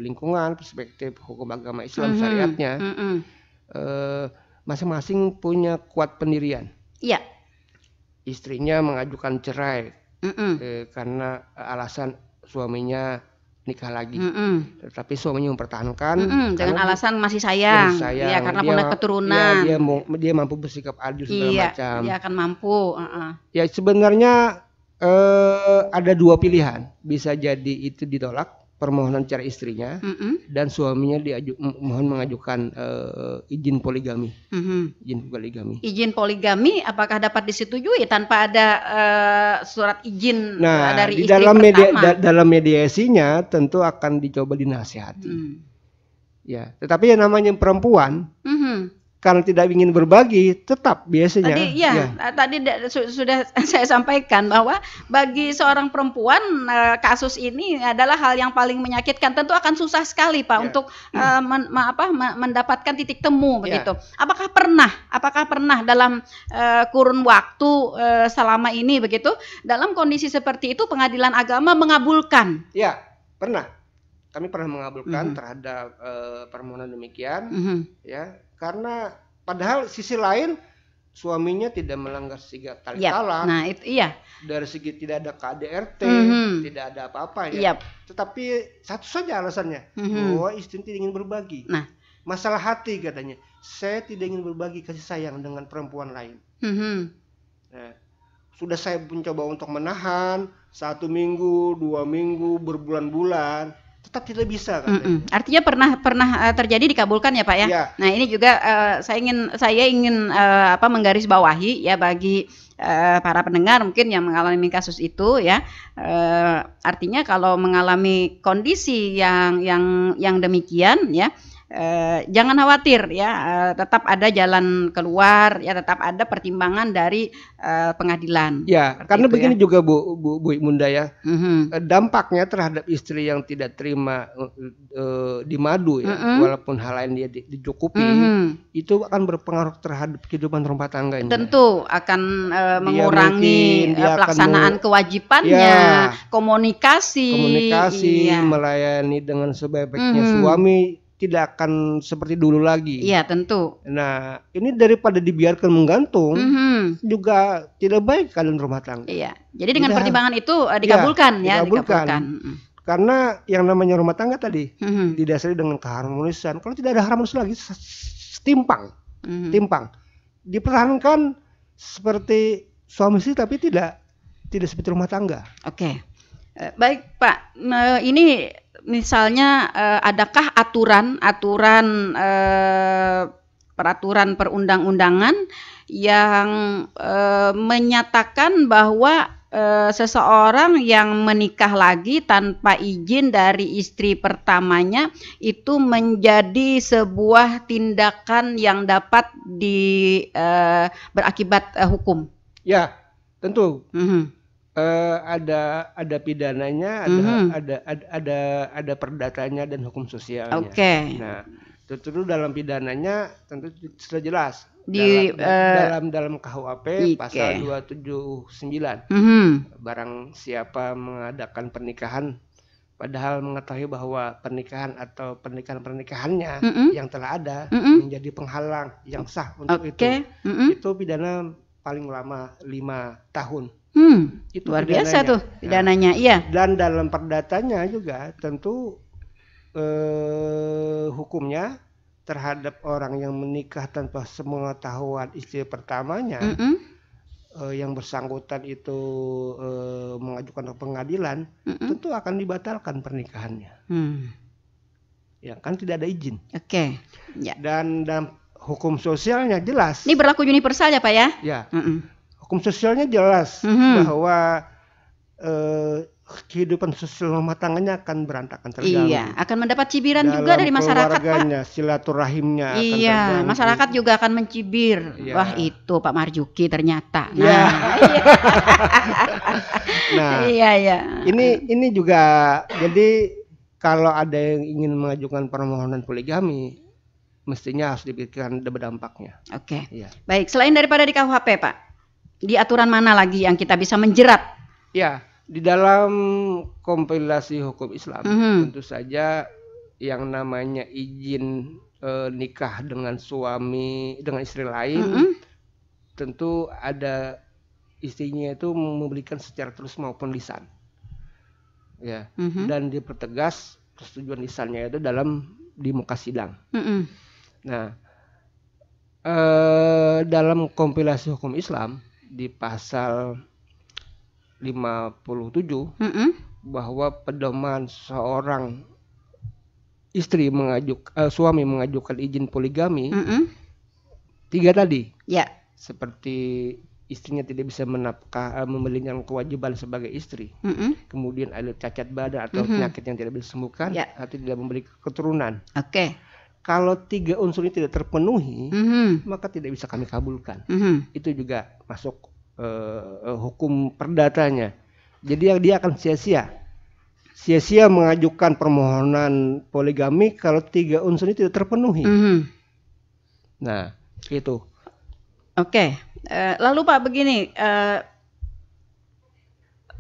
[SPEAKER 2] lingkungan, perspektif hukum agama Islam syariatnya. Masing-masing punya kuat pendirian.
[SPEAKER 1] Iya.
[SPEAKER 2] Istrinya mengajukan cerai karena alasan suaminya nikah lagi, tetapi suaminya mempertahankan
[SPEAKER 1] dengan alasan masih sayang, ya karena punya keturunan.
[SPEAKER 2] Ya, dia mampu bersikap adil segala macam.
[SPEAKER 1] Dia akan mampu.
[SPEAKER 2] Ya sebenarnya ada dua pilihan, bisa jadi itu ditolak permohonan cerai istrinya, dan suaminya mohon mengajukan izin poligami. Izin poligami
[SPEAKER 1] apakah dapat disetujui tanpa ada surat izin dari istri
[SPEAKER 2] pertama? Dalam mediasinya tentu akan dicoba dinasihati. Ya, tetapi yang namanya perempuan karena tidak ingin berbagi, tetap biasanya.
[SPEAKER 1] Tadi sudah saya sampaikan bahwa bagi seorang perempuan kasus ini adalah hal yang paling menyakitkan. Tentu akan susah sekali Pak untuk mendapatkan titik temu begitu. Apakah pernah dalam kurun waktu selama ini begitu, dalam kondisi seperti itu pengadilan agama mengabulkan?
[SPEAKER 2] Ya, pernah. Kami pernah mengabulkan terhadap permohonan demikian, ya. Karena padahal sisi lain suaminya tidak melanggar tiga tali talak.
[SPEAKER 1] Nah, itu
[SPEAKER 2] dari segi tidak ada KDRT, tidak ada apa-apa ya. Tetapi satu saja alasannya, bahwa istri tidak ingin berbagi.
[SPEAKER 1] Nah,
[SPEAKER 2] masalah hati katanya. Saya tidak ingin berbagi kasih sayang dengan perempuan lain. Nah, sudah saya mencoba untuk menahan 1 minggu, 2 minggu, berbulan-bulan, tetap tidak bisa katanya.
[SPEAKER 1] Artinya pernah terjadi dikabulkan ya Pak ya?
[SPEAKER 2] Ya.
[SPEAKER 1] Nah ini juga saya ingin menggarisbawahi ya bagi para pendengar mungkin yang mengalami kasus itu ya. Artinya kalau mengalami kondisi yang demikian ya, jangan khawatir ya, tetap ada jalan keluar ya, tetap ada pertimbangan dari pengadilan.
[SPEAKER 2] Ya, karena begini juga Bu Munda ya, dampaknya terhadap istri yang tidak terima di madu ya, walaupun hal lain dia dicukupi, itu akan berpengaruh terhadap kehidupan rumah tangganya.
[SPEAKER 1] Tentu akan mengurangi pelaksanaan kewajibannya, komunikasi,
[SPEAKER 2] melayani dengan sebaik-baiknya suami tidak akan seperti dulu lagi.
[SPEAKER 1] Iya, tentu.
[SPEAKER 2] Nah, ini daripada dibiarkan menggantung, juga tidak baik keadaan rumah tangga.
[SPEAKER 1] Iya. Jadi dengan pertimbangan itu dikabulkan ya, dikabulkan.
[SPEAKER 2] Karena yang namanya rumah tangga tadi didasari dengan keharmonisan. Kalau tidak ada harmonis lagi, timpang. Dipertahankan seperti suami istri tapi tidak seperti rumah tangga.
[SPEAKER 1] Oke. Baik, Pak. Ini misalnya adakah peraturan perundang-undangan yang menyatakan bahwa seseorang yang menikah lagi tanpa izin dari istri pertamanya itu menjadi sebuah tindakan yang dapat berakibat hukum?
[SPEAKER 2] Ya, tentu. Ada pidananya, ada perdatanya dan hukum sosialnya.
[SPEAKER 1] Oke.
[SPEAKER 2] Nah, tentu dalam pidananya tentu sudah jelas dalam KUHP pasal 279. Barang siapa mengadakan pernikahan padahal mengetahui bahwa pernikahannya yang telah ada menjadi penghalang yang sah untuk itu pidana paling lama 5 tahun.
[SPEAKER 1] Itu luar biasa tuh pidananya. Iya.
[SPEAKER 2] Dan dalam perdatanya juga tentu hukumnya terhadap orang yang menikah tanpa sepengetahuan istri pertamanya, yang bersangkutan itu mengajukan ke pengadilan, tentu akan dibatalkan pernikahannya. Ya kan, tidak ada izin.
[SPEAKER 1] Oke. Ya.
[SPEAKER 2] Dan dalam hukum sosialnya jelas.
[SPEAKER 1] Ini berlaku universal ya, Pak ya?
[SPEAKER 2] Ya. Hukum sosialnya jelas bahwa kehidupan sosial rumah tangganya akan berantakan, terganggu.
[SPEAKER 1] Iya, akan mendapat cibiran juga dari masyarakat, Pak.
[SPEAKER 2] Silaturahimnya akan
[SPEAKER 1] terganggu. Masyarakat juga akan mencibir. Iya. Wah, itu Pak Marjuki ternyata.
[SPEAKER 2] Iya. Ini juga, jadi kalau ada yang ingin mengajukan permohonan poligami, mestinya harus dipikirkan dampaknya.
[SPEAKER 1] Oke. Iya. Baik, selain daripada di KUHP, Pak, di aturan mana lagi yang kita bisa menjerat?
[SPEAKER 2] Ya, di dalam kompilasi hukum Islam tentu saja yang namanya izin nikah dengan istri lain, tentu ada istrinya itu memberikan secara terus maupun lisan. Ya, dan dipertegas persetujuan lisannya itu di muka sidang. Nah, dalam kompilasi hukum Islam di pasal 57 bahwa pedoman seorang suami mengajukan izin poligami 3 tadi.
[SPEAKER 1] Ya.
[SPEAKER 2] Seperti istrinya tidak bisa memenuhi kewajiban sebagai istri. Kemudian ada cacat badan atau penyakit yang tidak bisa disembuhkan, atau tidak memberi keturunan.
[SPEAKER 1] Oke.
[SPEAKER 2] Kalau 3 unsur ini tidak terpenuhi, maka tidak bisa kami kabulkan. Itu juga masuk hukum perdatanya. Jadi dia akan sia-sia mengajukan permohonan poligami kalau 3 unsur ini tidak terpenuhi. Nah, itu.
[SPEAKER 1] Oke. Lalu Pak begini,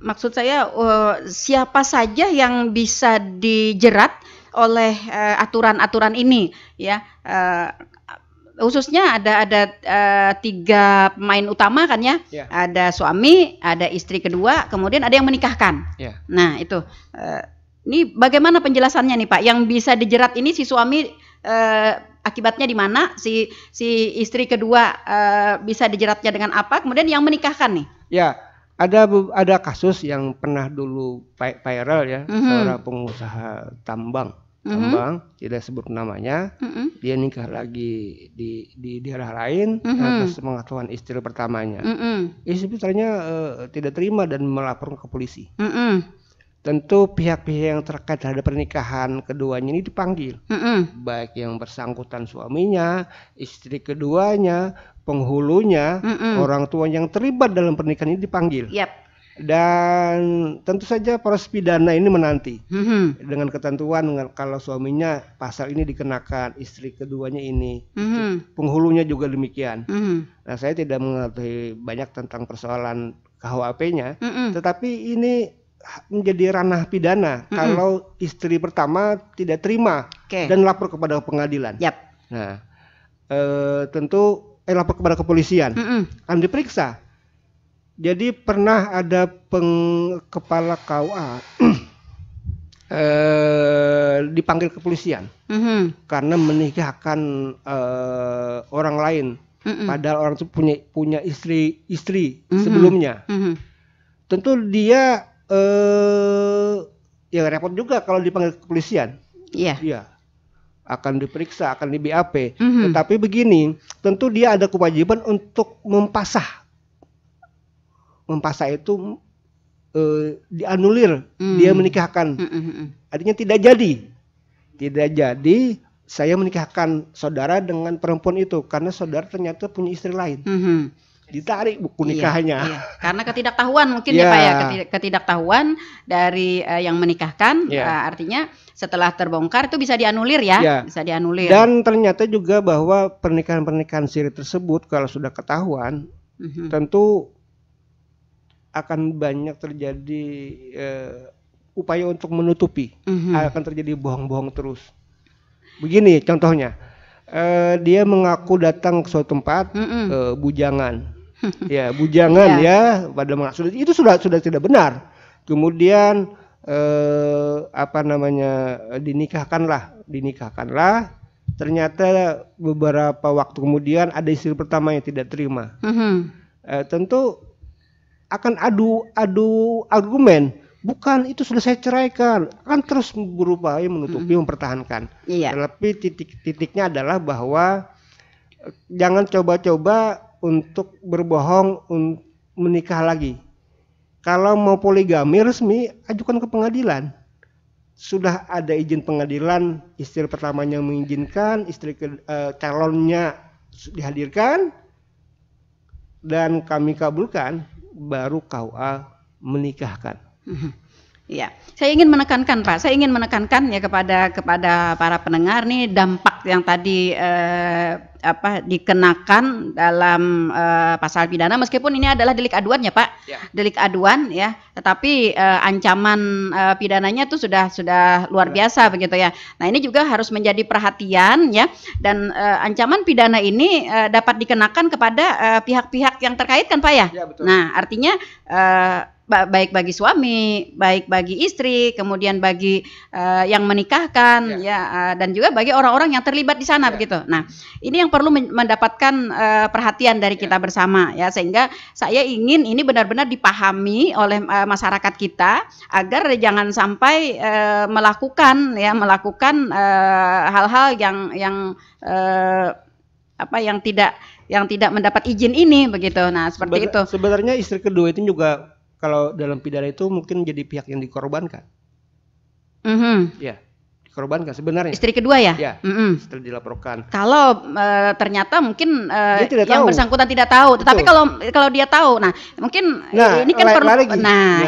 [SPEAKER 1] maksud saya siapa saja yang bisa dijerat oleh aturan-aturan ini, ya? Khususnya ada 3 pemain utama kan ya? Ada suami, ada istri kedua, kemudian ada yang menikahkan. Nah itu, ini bagaimana penjelasannya nih Pak? Yang bisa dijerat ini si suami akibatnya di mana? Si istri kedua bisa dijeratnya dengan apa? Kemudian yang menikahkan nih?
[SPEAKER 2] Ya, ada kasus yang pernah dulu viral ya, seorang pengusaha tambang, tidak sebut namanya, dia nikah lagi di daerah lain atas pengetahuan istri pertamanya. Istri pertamanya tidak terima dan melapor ke polisi. tentu pihak-pihak yang terkait terhadap pernikahan keduanya ini dipanggil, baik yang bersangkutan suaminya, istri keduanya, penghulunya, orang tua yang terlibat dalam pernikahan ini dipanggil. Dan tentu saja proses pidana ini menanti dengan ketentuan kalau suaminya pasal ini dikenakan, istri keduanya ini, penghulunya juga demikian. Nah, saya tidak mengerti banyak tentang persoalan KUHP-nya, tetapi ini menjadi ranah pidana kalau istri pertama tidak terima dan lapor kepada pengadilan. Nah, tentu lapor kepada kepolisian, akan diperiksa. Jadi pernah ada kepala KUA dipanggil kepolisian karena menikahkan orang lain, padahal orang itu punya istri sebelumnya. Tentu dia ya repot juga kalau dipanggil kepolisian. Iya. Akan diperiksa, akan di BAP. Tetapi begini, tentu dia ada kewajiban untuk mempasah. Mempasah itu dianulir, dia menikahkan. Artinya tidak jadi saya menikahkan saudara dengan perempuan itu karena saudara ternyata punya istri lain. Ditarik buku nikahnya.
[SPEAKER 1] Karena ketidaktahuan mungkin ya Pak ya, ketidaktahuan dari yang menikahkan, artinya setelah terbongkar itu bisa dianulir bisa dianulir.
[SPEAKER 2] Dan ternyata juga bahwa pernikahan siri tersebut kalau sudah ketahuan, tentu akan banyak terjadi upaya untuk menutupi, akan terjadi bohong-bohong terus. Begini contohnya, dia mengaku datang ke suatu tempat bujangan. Bujangan pada maksud itu sudah tidak benar. Kemudian dinikahkanlah. Ternyata beberapa waktu kemudian ada istri pertama yang tidak terima. Tentu akan adu argumen. Bukan, itu sudah saya ceraikan. Akan terus berupaya menutupi, mempertahankan. Tapi titiknya adalah bahwa jangan coba-coba untuk berbohong menikah lagi. Kalau mau poligami resmi, ajukan ke pengadilan. Sudah ada izin pengadilan, istri pertamanya mengizinkan, istri calonnya dihadirkan, dan kami kabulkan, baru KUA menikahkan.
[SPEAKER 1] Saya ingin menekankan Pak, ya kepada para pendengar nih dampak yang tadi dikenakan dalam pasal pidana, meskipun ini adalah delik aduan ya Pak, delik aduan ya, tetapi ancaman pidananya itu sudah luar biasa begitu ya. Nah ini juga harus menjadi perhatian ya, dan ancaman pidana ini dapat dikenakan kepada pihak-pihak yang terkait kan Pak ya.
[SPEAKER 2] Betul.
[SPEAKER 1] Nah artinya baik bagi suami, baik bagi istri, kemudian bagi yang menikahkan dan juga bagi orang-orang yang terlibat di sana begitu. Nah, ini yang perlu mendapatkan perhatian dari kita bersama ya, sehingga saya ingin ini benar-benar dipahami oleh masyarakat kita agar jangan sampai melakukan hal-hal yang tidak mendapat izin ini begitu. Nah, seperti itu.
[SPEAKER 2] Sebenarnya istri kedua itu juga kalau dalam pidana itu mungkin jadi pihak yang dikorbankan. Dikorbankan sebenarnya.
[SPEAKER 1] Istri kedua ya?
[SPEAKER 2] Setelah dilaporkan.
[SPEAKER 1] Kalau ternyata mungkin yang bersangkutan tidak tahu, tetapi kalau dia tahu, nah mungkin ini kan perlu.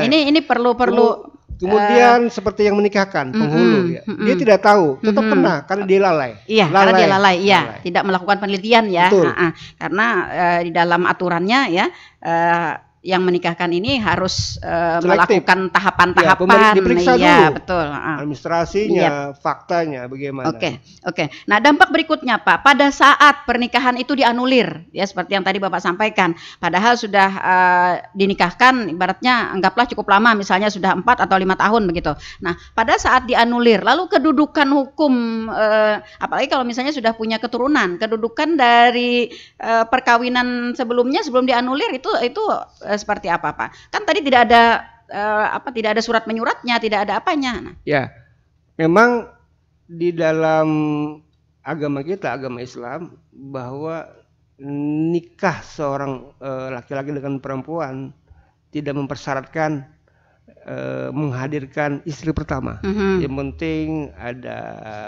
[SPEAKER 1] Ini perlu.
[SPEAKER 2] Kemudian seperti yang menikahkan penghulu, dia tidak tahu, tetap kena karena dia lalai.
[SPEAKER 1] Karena dia lalai, tidak melakukan penelitian ya. Karena di dalam aturannya ya. Yang menikahkan ini harus melakukan tahapan-tahapan,
[SPEAKER 2] diperiksa dulu.
[SPEAKER 1] Betul.
[SPEAKER 2] Administrasinya, faktanya bagaimana?
[SPEAKER 1] Oke. Nah dampak berikutnya Pak, pada saat pernikahan itu dianulir, ya seperti yang tadi Bapak sampaikan, padahal sudah dinikahkan, ibaratnya anggaplah cukup lama, misalnya sudah 4 atau 5 tahun begitu. Nah pada saat dianulir, lalu kedudukan hukum, apalagi kalau misalnya sudah punya keturunan, kedudukan dari perkawinan sebelumnya sebelum dianulir itu seperti apa Pak? Kan tadi tidak ada surat menyuratnya, tidak ada apanya. Nah.
[SPEAKER 2] Ya, memang di dalam agama kita, agama Islam, bahwa nikah seorang laki-laki dengan perempuan tidak mempersyaratkan menghadirkan istri pertama. Yang penting ada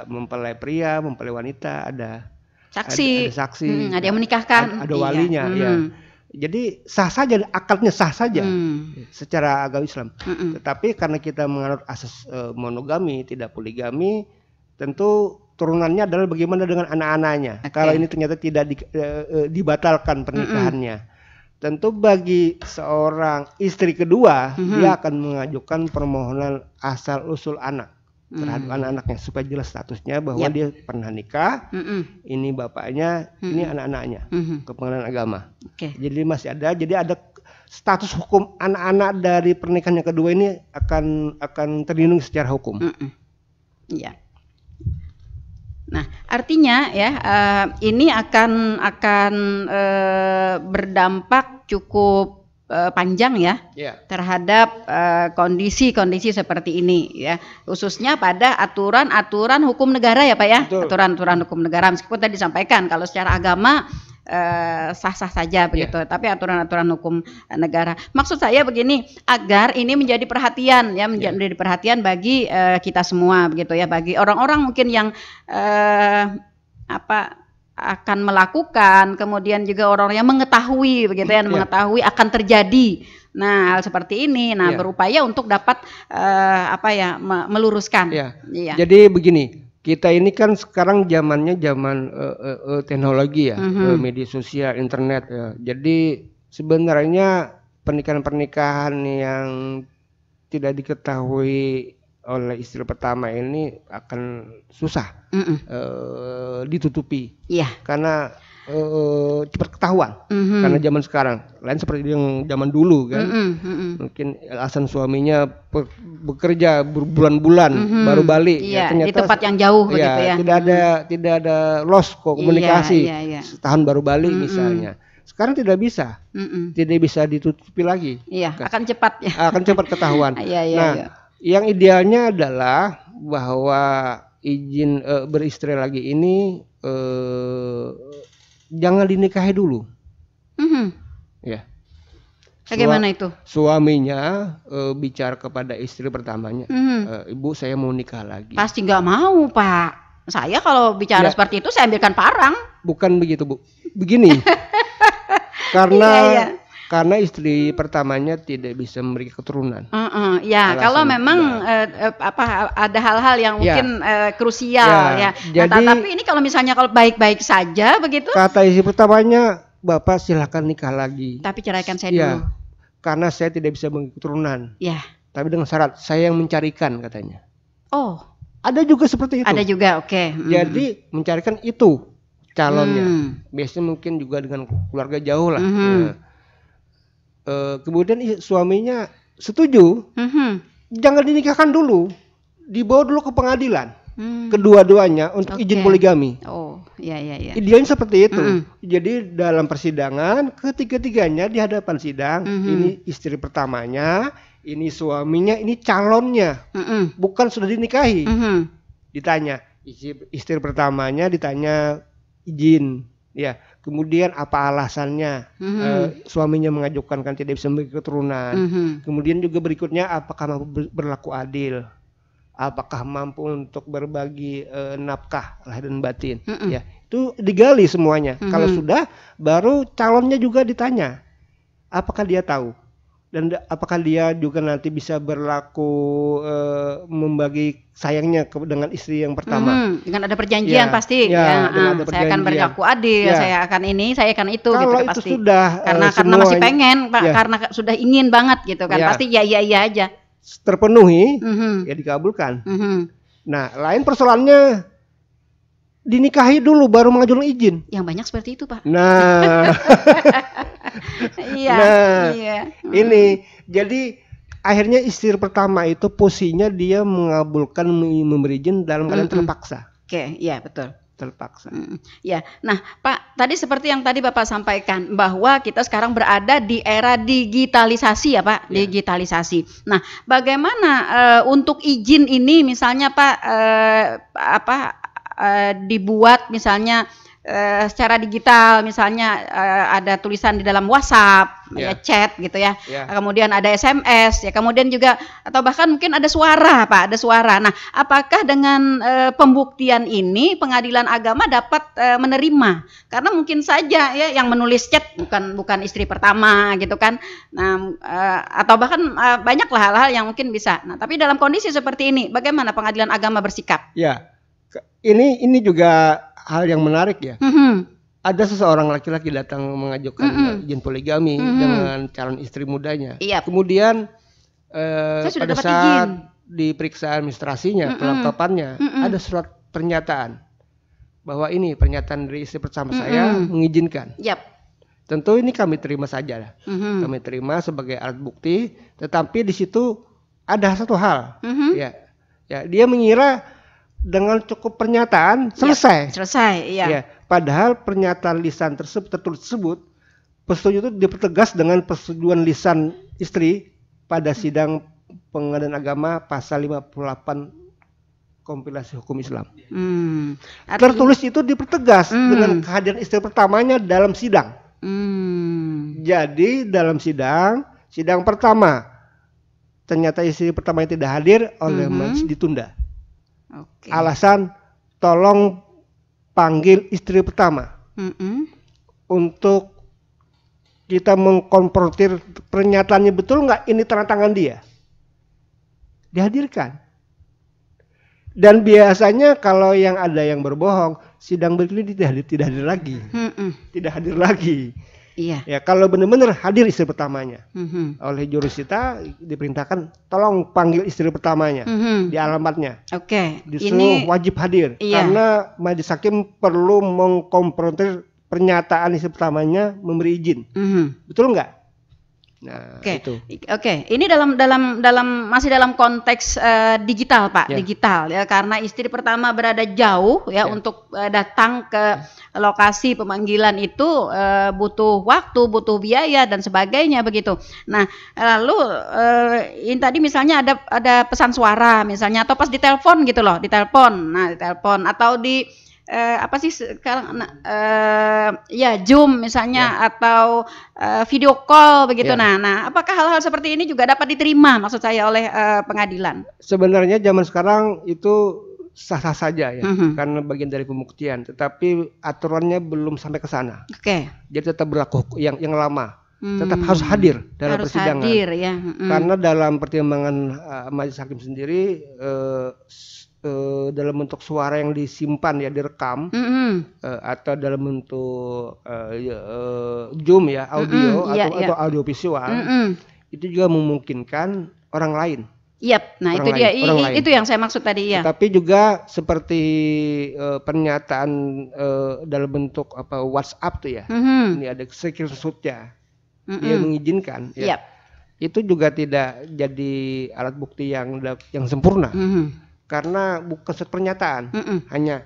[SPEAKER 2] mempelai pria, mempelai wanita, ada
[SPEAKER 1] saksi,
[SPEAKER 2] ada saksi,
[SPEAKER 1] ada yang menikahkan,
[SPEAKER 2] ada walinya, ya. Jadi sah saja, akadnya sah saja secara agama Islam. Tetapi karena kita menganut asas monogami, tidak poligami, tentu turunannya adalah bagaimana dengan anak-anaknya. Kalau ini ternyata tidak dibatalkan pernikahannya, tentu bagi seorang istri kedua dia akan mengajukan permohonan asal usul anak terhadap anak-anaknya supaya jelas statusnya bahwa dia pernah nikah, ini bapaknya, ini anak-anaknya ke pengadilan agama. Jadi masih ada, jadi ada status hukum anak-anak dari pernikahan yang kedua ini akan terlindungi secara hukum.
[SPEAKER 1] Iya. Nah, artinya ya ini akan berdampak cukup panjang ya terhadap kondisi-kondisi seperti ini ya, khususnya pada aturan-aturan hukum negara ya Pak ya. Aturan-aturan hukum negara, meskipun tadi disampaikan kalau secara agama sah-sah saja begitu, tapi aturan-aturan hukum negara. Maksud saya begini, agar ini menjadi perhatian ya, menjadi perhatian bagi kita semua begitu ya, bagi orang-orang mungkin yang akan melakukan, kemudian juga orang yang mengetahui begitu ya, mengetahui akan terjadi nah hal seperti ini, nah berupaya untuk dapat meluruskan.
[SPEAKER 2] Jadi begini, kita ini kan sekarang zamannya zaman teknologi ya, media sosial, internet ya. Jadi sebenarnya pernikahan-pernikahan yang tidak diketahui oleh istri pertama ini akan susah ditutupi, karena cepat ketahuan. Karena zaman sekarang lain seperti yang zaman dulu kan, mungkin alasan suaminya bekerja berbulan-bulan baru balik, ternyata
[SPEAKER 1] di tempat yang jauh begitu ya.
[SPEAKER 2] Tidak ada loss komunikasi, setahun baru balik misalnya. Sekarang tidak bisa, tidak bisa ditutupi lagi.
[SPEAKER 1] Akan cepat ya.
[SPEAKER 2] Akan cepat ketahuan. Yang idealnya adalah bahwa izin beristri lagi ini jangan dinikahi dulu. Ya.
[SPEAKER 1] Bagaimana itu?
[SPEAKER 2] Suaminya bicara kepada istri pertamanya, Ibu saya mau nikah lagi.
[SPEAKER 1] Pasti nggak mau Pak. Saya kalau bicara seperti itu saya ambilkan parang.
[SPEAKER 2] Bukan begitu Bu. Begini. Karena istri pertamanya tidak bisa memberi keturunan.
[SPEAKER 1] Kalau memang ada hal-hal yang mungkin krusial ya. Jadi, tapi ini kalau misalnya kalau baik-baik saja begitu.
[SPEAKER 2] Kata istri pertamanya, Bapak silakan nikah lagi.
[SPEAKER 1] Tapi ceraikan saya dulu.
[SPEAKER 2] Karena saya tidak bisa memberi keturunan. Tapi dengan syarat saya yang mencarikan katanya.
[SPEAKER 1] Oh.
[SPEAKER 2] Ada juga seperti itu.
[SPEAKER 1] Ada juga, oke.
[SPEAKER 2] Jadi mencarikan itu calonnya. Biasanya mungkin juga dengan keluarga jauh lah. Kemudian suaminya setuju, jangan dinikahkan dulu, dibawa dulu ke pengadilan, kedua-duanya untuk izin poligami. Idealnya seperti itu. Jadi dalam persidangan ketiga-tiganya di hadapan sidang, ini istri pertamanya, ini suaminya, ini calonnya, bukan sudah dinikahi. Ditanya istri pertamanya, ditanya izin, ya. Kemudian apa alasannya suaminya mengajukan kan tidak bisa memberi keturunan. Kemudian juga berikutnya apakah mampu berlaku adil, apakah mampu untuk berbagi nafkah lahir dan batin. Ya, itu digali semuanya. Kalau sudah, baru calonnya juga ditanya apakah dia tahu dan apakah dia juga nanti bisa berlaku membagi sayangnya dengan istri yang pertama.
[SPEAKER 1] Dengan ada perjanjian pasti. Ada perjanjian. Saya akan berlaku adil, saya akan ini, saya akan itu.
[SPEAKER 2] Kalau
[SPEAKER 1] gitu,
[SPEAKER 2] itu
[SPEAKER 1] pasti.
[SPEAKER 2] Sudah
[SPEAKER 1] karena masih pengen, Pak, karena sudah ingin banget gitu kan, pasti iya aja.
[SPEAKER 2] Terpenuhi, ya dikabulkan. Nah, lain persoalannya dinikahi dulu baru mengajukan izin.
[SPEAKER 1] Yang banyak seperti itu, Pak.
[SPEAKER 2] Nah. Ini jadi akhirnya istri pertama itu posisinya dia mengabulkan memberi izin dalam keadaan terpaksa.
[SPEAKER 1] Betul.
[SPEAKER 2] Terpaksa.
[SPEAKER 1] Nah Pak, tadi seperti yang tadi Bapak sampaikan bahwa kita sekarang berada di era digitalisasi ya Pak, digitalisasi. Nah, bagaimana untuk izin ini misalnya Pak dibuat misalnya secara digital, misalnya ada tulisan di dalam WhatsApp, ya chat gitu ya. Kemudian ada SMS, ya kemudian juga atau bahkan mungkin ada suara, Pak, ada suara. Nah, apakah dengan pembuktian ini pengadilan agama dapat menerima? Karena mungkin saja ya yang menulis chat bukan istri pertama gitu kan. Nah, atau bahkan banyaklah hal-hal yang mungkin bisa. Nah, tapi dalam kondisi seperti ini, bagaimana pengadilan agama bersikap?
[SPEAKER 2] Ya, ini juga hal yang menarik ya. Ada seseorang laki-laki datang mengajukan izin poligami dengan calon istri mudanya. Kemudian pada saat diperiksa administrasinya, kelengkapannya, ada surat pernyataan bahwa ini pernyataan dari istri pertama saya mengizinkan. Tentu ini kami terima saja, kami terima sebagai alat bukti. Tetapi di situ ada satu hal, ya dia mengira dengan cukup pernyataan selesai. Padahal pernyataan lisan tertulis tersebut, persetujuan itu dipertegas dengan persetujuan lisan istri pada sidang pengadilan agama pasal 58 kompilasi hukum Islam. Tertulis itu dipertegas dengan kehadiran istri pertamanya dalam sidang. Jadi dalam sidang pertama ternyata istri pertama yang tidak hadir oleh majelis ditunda. Alasan tolong panggil istri pertama untuk kita mengkonfrontir pernyataannya betul nggak ini tanda tangan dia. Dihadirkan. Dan biasanya kalau yang ada yang berbohong, sidang berikutnya tidak hadir lagi. Tidak hadir lagi. Ya kalau benar-benar hadir istri pertamanya, oleh jurusita diperintahkan tolong panggil istri pertamanya di alamatnya. Disuruh wajib hadir karena majelis hakim perlu mengkonfrontir pernyataan istri pertamanya memberi izin. Betul nggak? Nah, itu.
[SPEAKER 1] Ini masih dalam konteks digital, Pak, digital ya, karena istri pertama berada jauh ya untuk datang ke lokasi pemanggilan itu butuh waktu, butuh biaya dan sebagainya begitu. Nah, lalu ini tadi misalnya ada pesan suara misalnya atau pas ditelepon gitu loh, ditelepon atau di apa sih sekarang ya Zoom misalnya atau video call begitu. Nah, apakah hal-hal seperti ini juga dapat diterima maksud saya oleh pengadilan?
[SPEAKER 2] Sebenarnya zaman sekarang itu sah-sah saja ya, karena bagian dari pembuktian, tetapi aturannya belum sampai ke sana. Jadi tetap berlaku yang lama. Tetap harus hadir dalam persidangan. Karena dalam pertimbangan majelis hakim sendiri dalam bentuk suara yang disimpan ya direkam atau dalam bentuk Zoom ya audio atau audio visual itu juga memungkinkan orang lain.
[SPEAKER 1] Nah itu dia itu yang saya maksud tadi ya.
[SPEAKER 2] Tapi juga seperti pernyataan dalam bentuk WhatsApp tuh ya. Ini ada screenshotnya dia mengizinkan. Itu juga tidak jadi alat bukti yang sempurna. Karena bukan suatu pernyataan, hanya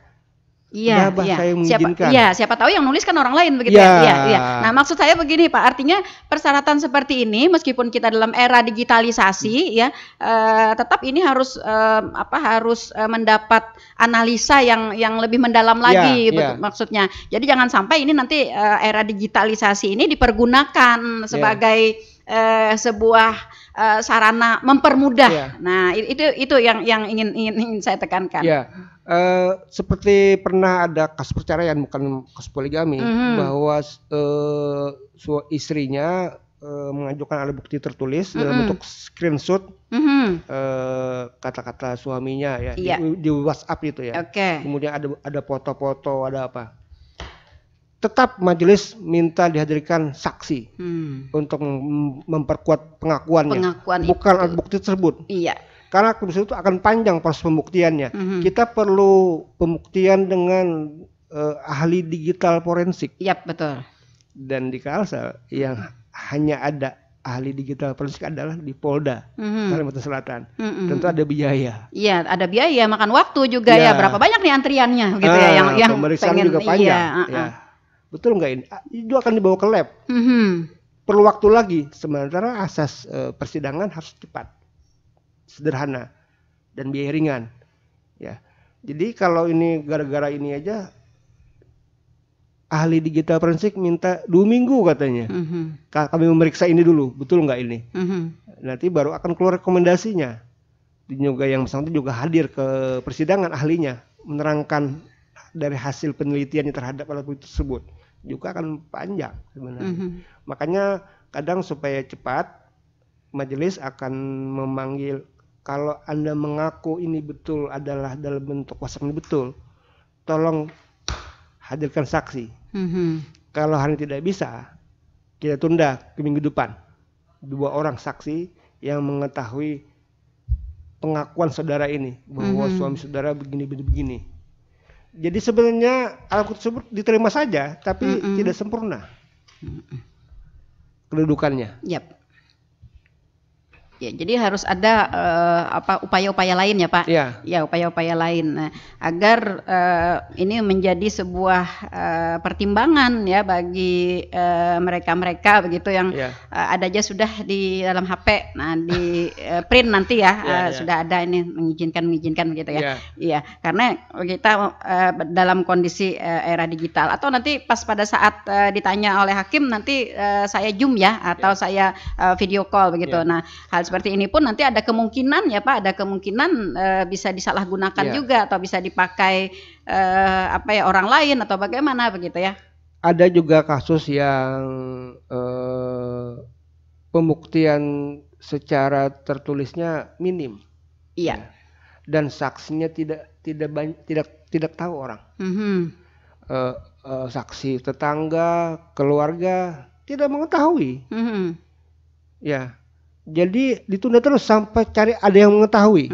[SPEAKER 2] bahasa yang mengizinkan.
[SPEAKER 1] Siapa tahu yang nulis kan orang lain begitu ya. Nah, maksud saya begini, Pak, artinya persyaratan seperti ini meskipun kita dalam era digitalisasi tetap ini harus mendapat analisa yang lebih mendalam lagi maksudnya. Jadi jangan sampai ini nanti era digitalisasi ini dipergunakan sebagai sebuah sarana mempermudah. Nah, itu yang ingin saya tekankan.
[SPEAKER 2] Seperti pernah ada kasus perceraian, bukan kasus poligami, bahwa istrinya mengajukan alat bukti tertulis dalam bentuk screenshot kata-kata suaminya ya di WhatsApp itu ya. Kemudian ada foto-foto, ada apa. Tetap majelis minta dihadirkan saksi untuk memperkuat pengakuannya, bukan alat bukti tersebut. Karena itu akan panjang proses pembuktiannya. Kita perlu pembuktian dengan ahli digital forensik.
[SPEAKER 1] Betul.
[SPEAKER 2] Dan di Kalsel yang hanya ada ahli digital forensik adalah di Polda Kalimantan Selatan. Tentu ada biaya.
[SPEAKER 1] Ada biaya, makan waktu juga ya. Berapa banyak nih antriannya gitu ya yang
[SPEAKER 2] pemeriksaan
[SPEAKER 1] pengen,
[SPEAKER 2] juga panjang. Betul nggak ini? Itu akan dibawa ke lab. Perlu waktu lagi. Sementara asas persidangan harus cepat, sederhana, dan biaya ringan. Ya. Jadi kalau ini gara-gara ini aja ahli digital forensik minta 2 minggu katanya. Kami memeriksa ini dulu, betul nggak ini? Nanti baru akan keluar rekomendasinya. Juga yang bersangkutan juga hadir ke persidangan ahlinya, menerangkan dari hasil penelitiannya terhadap alat bukti tersebut. Juga akan panjang sebenarnya. Makanya kadang supaya cepat, majelis akan memanggil, kalau Anda mengaku ini betul adalah dalam bentuk WhatsApp ini betul, tolong hadirkan saksi. Kalau hari ini tidak bisa, kita tunda ke minggu depan. 2 orang saksi yang mengetahui pengakuan saudara ini bahwa suami saudara begini. Jadi sebenarnya alat bukti tersebut diterima saja, tapi tidak sempurna kedudukannya.
[SPEAKER 1] Yap. Ya, jadi harus ada upaya-upaya lain ya Pak. Ya, upaya-upaya lain. Nah, agar ini menjadi sebuah pertimbangan ya bagi mereka-mereka begitu yang ada aja sudah di dalam HP. Nah, di print nanti ya, sudah ada ini mengizinkan begitu ya. Iya, karena kita dalam kondisi era digital, atau nanti pas pada saat ditanya oleh hakim nanti saya zoom ya, atau saya video call begitu. Nah, hal seperti ini pun nanti ada kemungkinan ya Pak, ada kemungkinan bisa disalahgunakan juga, atau bisa dipakai orang lain atau bagaimana begitu ya.
[SPEAKER 2] Ada juga kasus yang pembuktian secara tertulisnya minim.
[SPEAKER 1] Iya.
[SPEAKER 2] Dan saksinya tidak tahu orang. Saksi tetangga, keluarga tidak mengetahui. Ya. Jadi ditunda terus sampai cari ada yang mengetahui.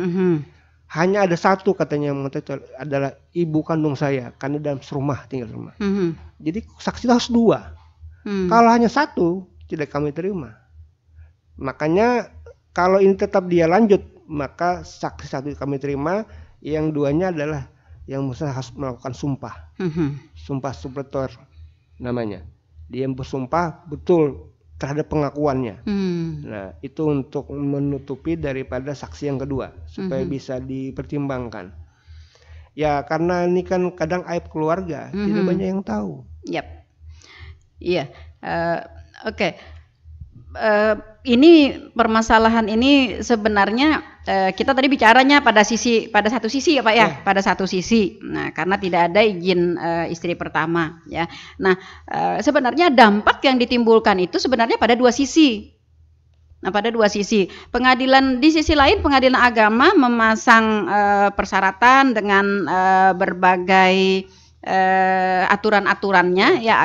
[SPEAKER 2] Hanya ada satu katanya yang mengetahui, adalah ibu kandung saya, karena dalam serumah, tinggal rumah. Jadi saksi harus 2. Kalau hanya 1 tidak kami terima. Makanya kalau ini tetap dia lanjut, maka saksi 1 kami terima, yang 2-nya adalah yang harus melakukan sumpah. Sumpah supletor namanya. Dia bersumpah betul terhadap pengakuannya. Nah, itu untuk menutupi daripada saksi yang kedua supaya bisa dipertimbangkan. Ya, karena ini kan kadang aib keluarga, tidak banyak yang tahu.
[SPEAKER 1] Iya. Oke. Ini permasalahan ini sebenarnya kita tadi bicaranya pada satu sisi ya Pak ya, pada satu sisi. Nah, karena tidak ada izin istri pertama ya. Nah, sebenarnya dampak yang ditimbulkan itu sebenarnya pada 2 sisi. Nah, pada 2 sisi. Pengadilan di sisi lain, pengadilan agama memasang persyaratan dengan berbagai aturan-aturannya ya,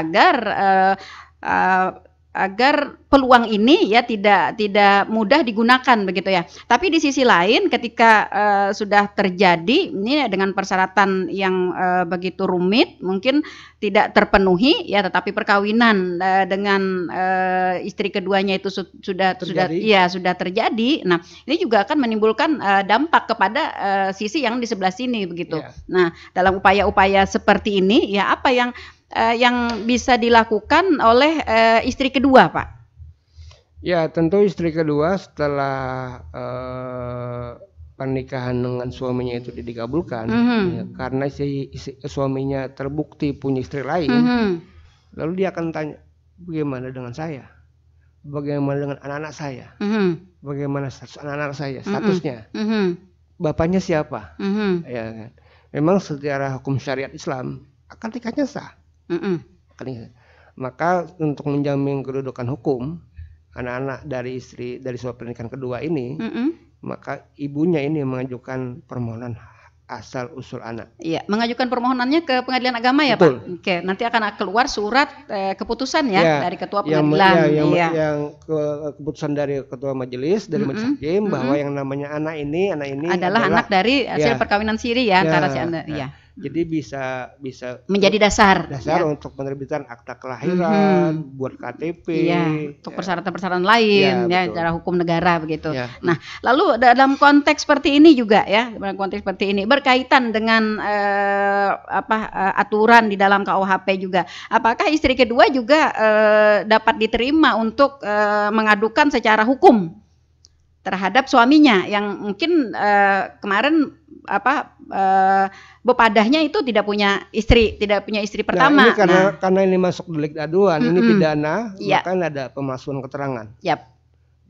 [SPEAKER 1] agar peluang ini ya tidak mudah digunakan begitu ya. Tapi di sisi lain ketika sudah terjadi ini dengan persyaratan yang begitu rumit, mungkin tidak terpenuhi ya, tetapi perkawinan dengan istri keduanya itu sudah terjadi. Nah, ini juga akan menimbulkan dampak kepada sisi yang di sebelah sini begitu. Nah, dalam upaya-upaya seperti ini ya, apa yang bisa dilakukan oleh istri kedua, Pak?
[SPEAKER 2] Ya, tentu istri kedua setelah pernikahan dengan suaminya itu dikabulkan, ya, karena si suaminya terbukti punya istri lain, lalu dia akan tanya, bagaimana dengan saya? Bagaimana dengan anak-anak saya? Bagaimana status anak-anak saya? Statusnya? Bapaknya siapa? Ya, kan? Memang secara hukum syariat Islam akad nikahnya sah. Maka untuk menjamin kedudukan hukum anak-anak dari suami pernikahan kedua ini, maka ibunya ini mengajukan permohonan asal usul anak.
[SPEAKER 1] Iya, mengajukan permohonannya ke pengadilan agama ya, Betul. Pak. Oke, nanti akan keluar surat keputusan ya dari ketua pengadilan.
[SPEAKER 2] Yang keputusan dari ketua majelis, dari majelis hakim, bahwa yang namanya anak ini
[SPEAKER 1] adalah anak dari hasil perkawinan siri ya, antara si anak.
[SPEAKER 2] Jadi bisa
[SPEAKER 1] menjadi dasar
[SPEAKER 2] untuk penerbitan akta kelahiran, buat KTP,
[SPEAKER 1] untuk persyaratan-persyaratan lain secara hukum negara begitu. Nah, lalu dalam konteks seperti ini juga ya, dalam konteks seperti ini berkaitan dengan aturan di dalam KUHP juga. Apakah istri kedua juga dapat diterima untuk mengadukan secara hukum terhadap suaminya yang mungkin kemarin bepadahnya itu tidak punya istri pertama.
[SPEAKER 2] Ini karena ini masuk delik aduan, ini pidana, maka ada pemalsuan keterangan.
[SPEAKER 1] Yap.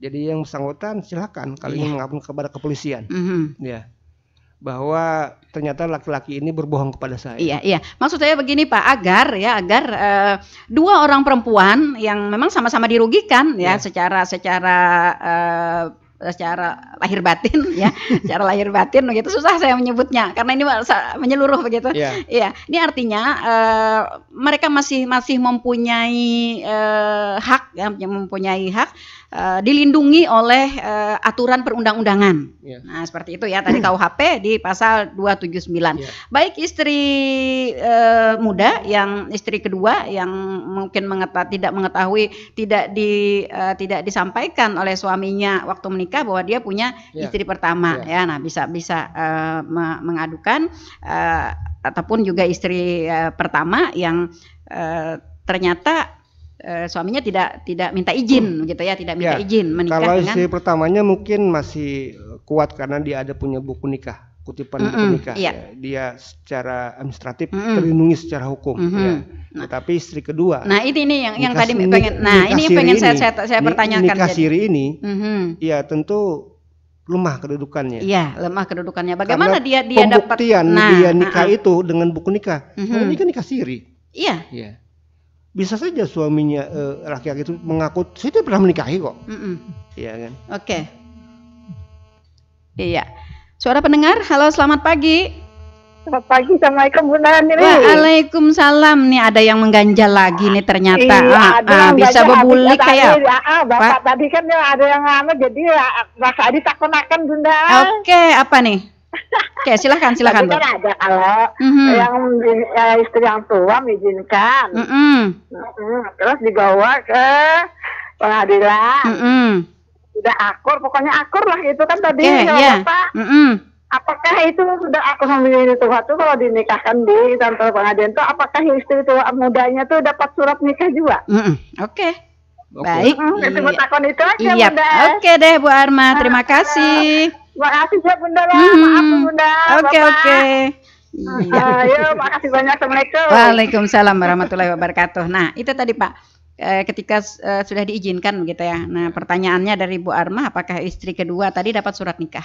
[SPEAKER 2] Jadi yang bersangkutan silakan kalau ingin mengapun kepada kepolisian, ya, bahwa ternyata laki-laki ini berbohong kepada saya.
[SPEAKER 1] Iya. Maksud saya begini Pak, agar dua orang perempuan yang memang sama-sama dirugikan ya secara lahir batin ya, secara lahir batin begitu, susah saya menyebutnya karena ini menyeluruh begitu. Iya, ini artinya mereka masih mempunyai hak ya, mempunyai hak dilindungi oleh aturan perundang-undangan. Nah, seperti itu ya tadi KUHP di pasal 279. Baik istri muda yang istri kedua yang mungkin tidak mengetahui, tidak disampaikan oleh suaminya waktu menikah bahwa dia punya istri pertama ya. Nah, bisa mengadukan ataupun juga istri pertama yang ternyata suaminya tidak minta izin gitu ya, tidak minta izin menikah.
[SPEAKER 2] Kalau istri pertamanya mungkin masih kuat karena dia ada punya buku nikah, kutipan buku nikah. Dia secara administratif terlindungi secara hukum ya. Tetapi istri kedua.
[SPEAKER 1] Nah, ini yang tadi pengen. Nah, ini yang pengen saya pertanyakan.
[SPEAKER 2] Nikah siri ini, ya tentu lemah kedudukannya.
[SPEAKER 1] Iya, lemah kedudukannya. Bagaimana dia dapat
[SPEAKER 2] dia nikah itu dengan buku nikah? Karena ini kan nikah siri.
[SPEAKER 1] Iya.
[SPEAKER 2] Bisa saja suaminya laki-laki itu mengaku saya tidak pernah menikahi kok. Iya kan?
[SPEAKER 1] Oke. Iya. Suara pendengar, halo selamat pagi.
[SPEAKER 3] Selamat pagi, assalamualaikum Bunda Niri.
[SPEAKER 1] Waalaikumsalam, nih ada yang mengganjal lagi nih ternyata. Bisa bebulik kayak.
[SPEAKER 3] Bapak tadi kan ada yang jadi rasa ditakon-takon Bunda.
[SPEAKER 1] Oke, apa nih? Oke, silakan
[SPEAKER 3] Tadi kan ada kalau yang istri yang tua mengizinkan, terus dibawa ke pengadilan, sudah akur, pokoknya akur lah itu kan tadi Bapak. Apakah itu sudah akur sama istri tua tuh kalau dinikahkan di kantor pengadilan tuh, apakah istri tua mudanya tuh dapat surat nikah juga?
[SPEAKER 1] Oke. Baik.
[SPEAKER 3] Itu takon itu aja Bunda.
[SPEAKER 1] Oke deh Bu Arma, terima kasih.
[SPEAKER 3] Terima kasih ya Bunda lah, maaf Bunda.
[SPEAKER 1] Oke.
[SPEAKER 3] Ayo, makasih banyak, assalamualaikum.
[SPEAKER 1] Waalaikumsalam warahmatullahi wabarakatuh. Nah, itu tadi Pak, ketika sudah diizinkan gitu ya. Nah, pertanyaannya dari Bu Arma, apakah istri kedua tadi dapat surat nikah?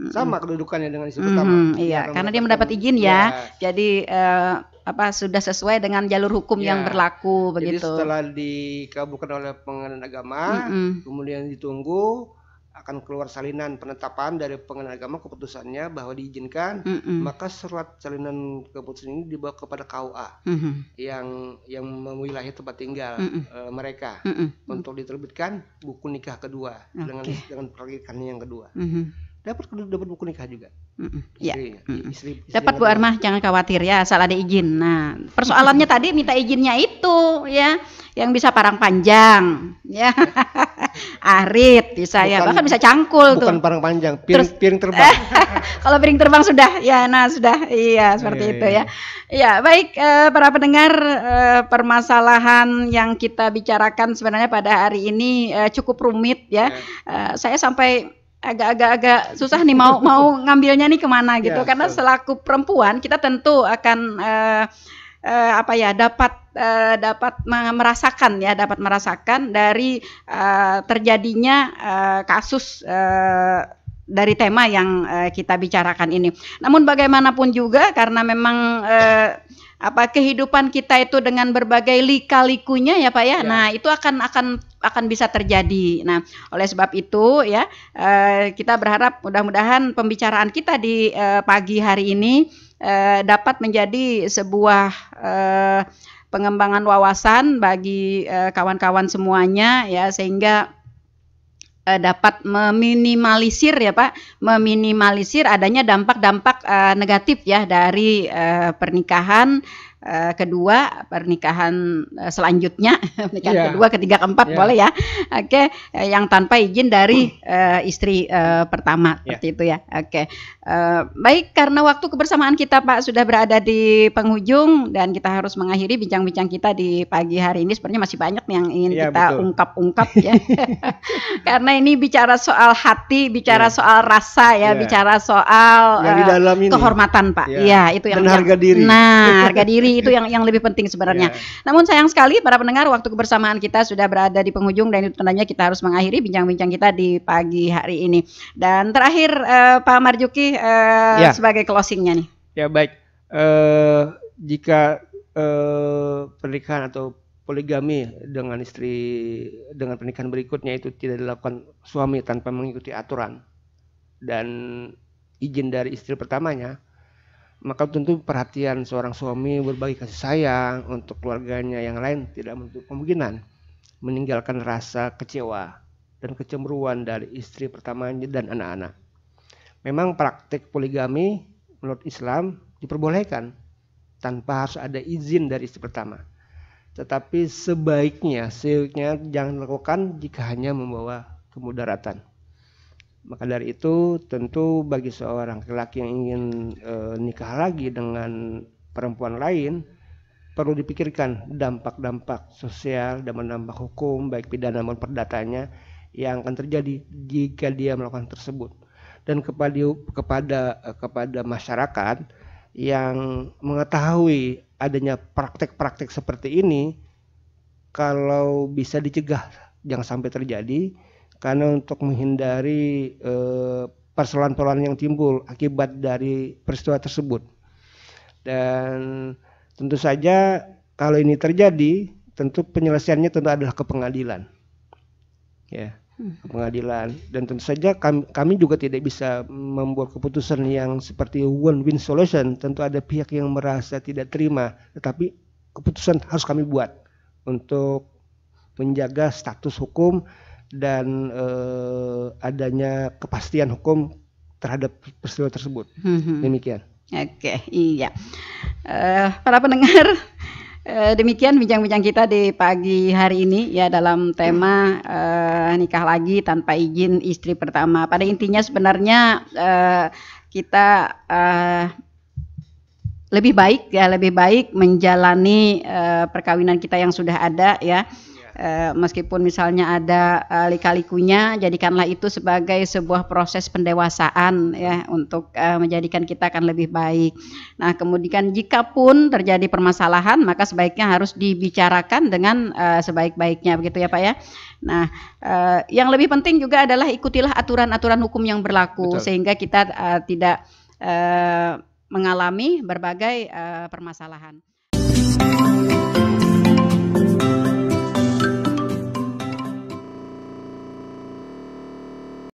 [SPEAKER 2] Sama kedudukannya dengan istri pertama.
[SPEAKER 1] Iya, karena dia mendapat izin ya. Jadi sudah sesuai dengan jalur hukum yang berlaku begitu.
[SPEAKER 2] Jadi setelah dikabulkan oleh pengadilan agama, kemudian ditunggu akan keluar salinan penetapan dari pengadilan agama keputusannya bahwa diizinkan, maka surat salinan keputusan ini dibawa kepada KUA yang mewilayahi tempat tinggal mereka untuk diterbitkan buku nikah kedua dengan perlikannya yang kedua. Dapat buku nikah juga. Istri
[SPEAKER 1] dapat Bu Arma, jangan khawatir ya, asal ada izin. Nah, persoalannya tadi minta izinnya itu ya, yang bisa parang panjang ya. Arit bisa ya, bahkan bisa cangkul tuh.
[SPEAKER 2] Bukan parang panjang, piring terbang.
[SPEAKER 1] Kalau piring terbang sudah ya, nah sudah iya seperti itu ya. Ya, baik para pendengar, permasalahan yang kita bicarakan sebenarnya pada hari ini cukup rumit ya. Saya sampai agak susah nih mau ngambilnya nih kemana gitu, karena selaku perempuan kita tentu akan dapat merasakan dari terjadinya kasus dari tema yang kita bicarakan ini. Namun bagaimanapun juga karena memang kehidupan kita itu dengan berbagai lika-likunya ya Pak ya. Nah, itu akan bisa terjadi. Nah, oleh sebab itu ya kita berharap mudah-mudahan pembicaraan kita di pagi hari ini dapat menjadi sebuah pengembangan wawasan bagi kawan-kawan semuanya ya, sehingga dapat meminimalisir ya Pak, meminimalisir adanya dampak-dampak negatif ya dari pernikahan kedua, pernikahan selanjutnya, pernikahan kedua, ketiga, keempat boleh ya. Oke, yang tanpa izin dari istri pertama seperti itu ya. Oke. Baik, karena waktu kebersamaan kita Pak sudah berada di penghujung dan kita harus mengakhiri bincang-bincang kita di pagi hari ini. Sebenarnya masih banyak yang ingin kita ungkap-ungkap ya. Karena ini bicara soal hati, bicara soal rasa ya, bicara soal
[SPEAKER 2] yang di dalam ini.
[SPEAKER 1] Kehormatan Pak. Iya, itu yang
[SPEAKER 2] harga diri.
[SPEAKER 1] Nah, harga diri itu yang lebih penting sebenarnya. Namun sayang sekali para pendengar, waktu kebersamaan kita sudah berada di penghujung dan itu tandanya kita harus mengakhiri bincang-bincang kita di pagi hari ini. Dan terakhir Pak Marjuki sebagai closingnya nih.
[SPEAKER 2] Ya baik. Jika pernikahan atau poligami dengan pernikahan berikutnya itu tidak dilakukan suami tanpa mengikuti aturan dan izin dari istri pertamanya, maka tentu perhatian seorang suami berbagi kasih sayang untuk keluarganya yang lain tidak menutup kemungkinan meninggalkan rasa kecewa dan kecemburuan dari istri pertamanya dan anak-anak. Memang praktik poligami menurut Islam diperbolehkan tanpa harus ada izin dari istri pertama. Tetapi sebaiknya jangan dilakukan jika hanya membawa kemudaratan. Maka dari itu tentu bagi seorang laki-laki yang ingin nikah lagi dengan perempuan lain perlu dipikirkan dampak-dampak sosial dan dampak hukum baik pidana maupun perdatanya yang akan terjadi jika dia melakukan tersebut. Dan kepada masyarakat yang mengetahui adanya praktek-praktek seperti ini, kalau bisa dicegah jangan sampai terjadi. Karena untuk menghindari persoalan-persoalan yang timbul akibat dari peristiwa tersebut. Dan tentu saja kalau ini terjadi, tentu penyelesaiannya tentu adalah ke pengadilan. Ya, ke pengadilan. Dan tentu saja kami juga tidak bisa membuat keputusan yang seperti one-win solution. Tentu ada pihak yang merasa tidak terima, tetapi keputusan harus kami buat untuk menjaga status hukum dan adanya kepastian hukum terhadap peristiwa tersebut. Demikian.
[SPEAKER 1] Oke, iya. Para pendengar, demikian bincang-bincang kita di pagi hari ini ya dalam tema nikah lagi tanpa izin istri pertama. Pada intinya sebenarnya kita lebih baik menjalani perkawinan kita yang sudah ada ya. Meskipun misalnya ada lika-likunya, jadikanlah itu sebagai sebuah proses pendewasaan ya untuk menjadikan kita akan lebih baik. Nah, kemudian jikapun terjadi permasalahan, maka sebaiknya harus dibicarakan dengan sebaik-baiknya, begitu ya Pak ya. Nah, yang lebih penting juga adalah ikutilah aturan-aturan hukum yang berlaku. Betul. Sehingga kita tidak mengalami berbagai permasalahan.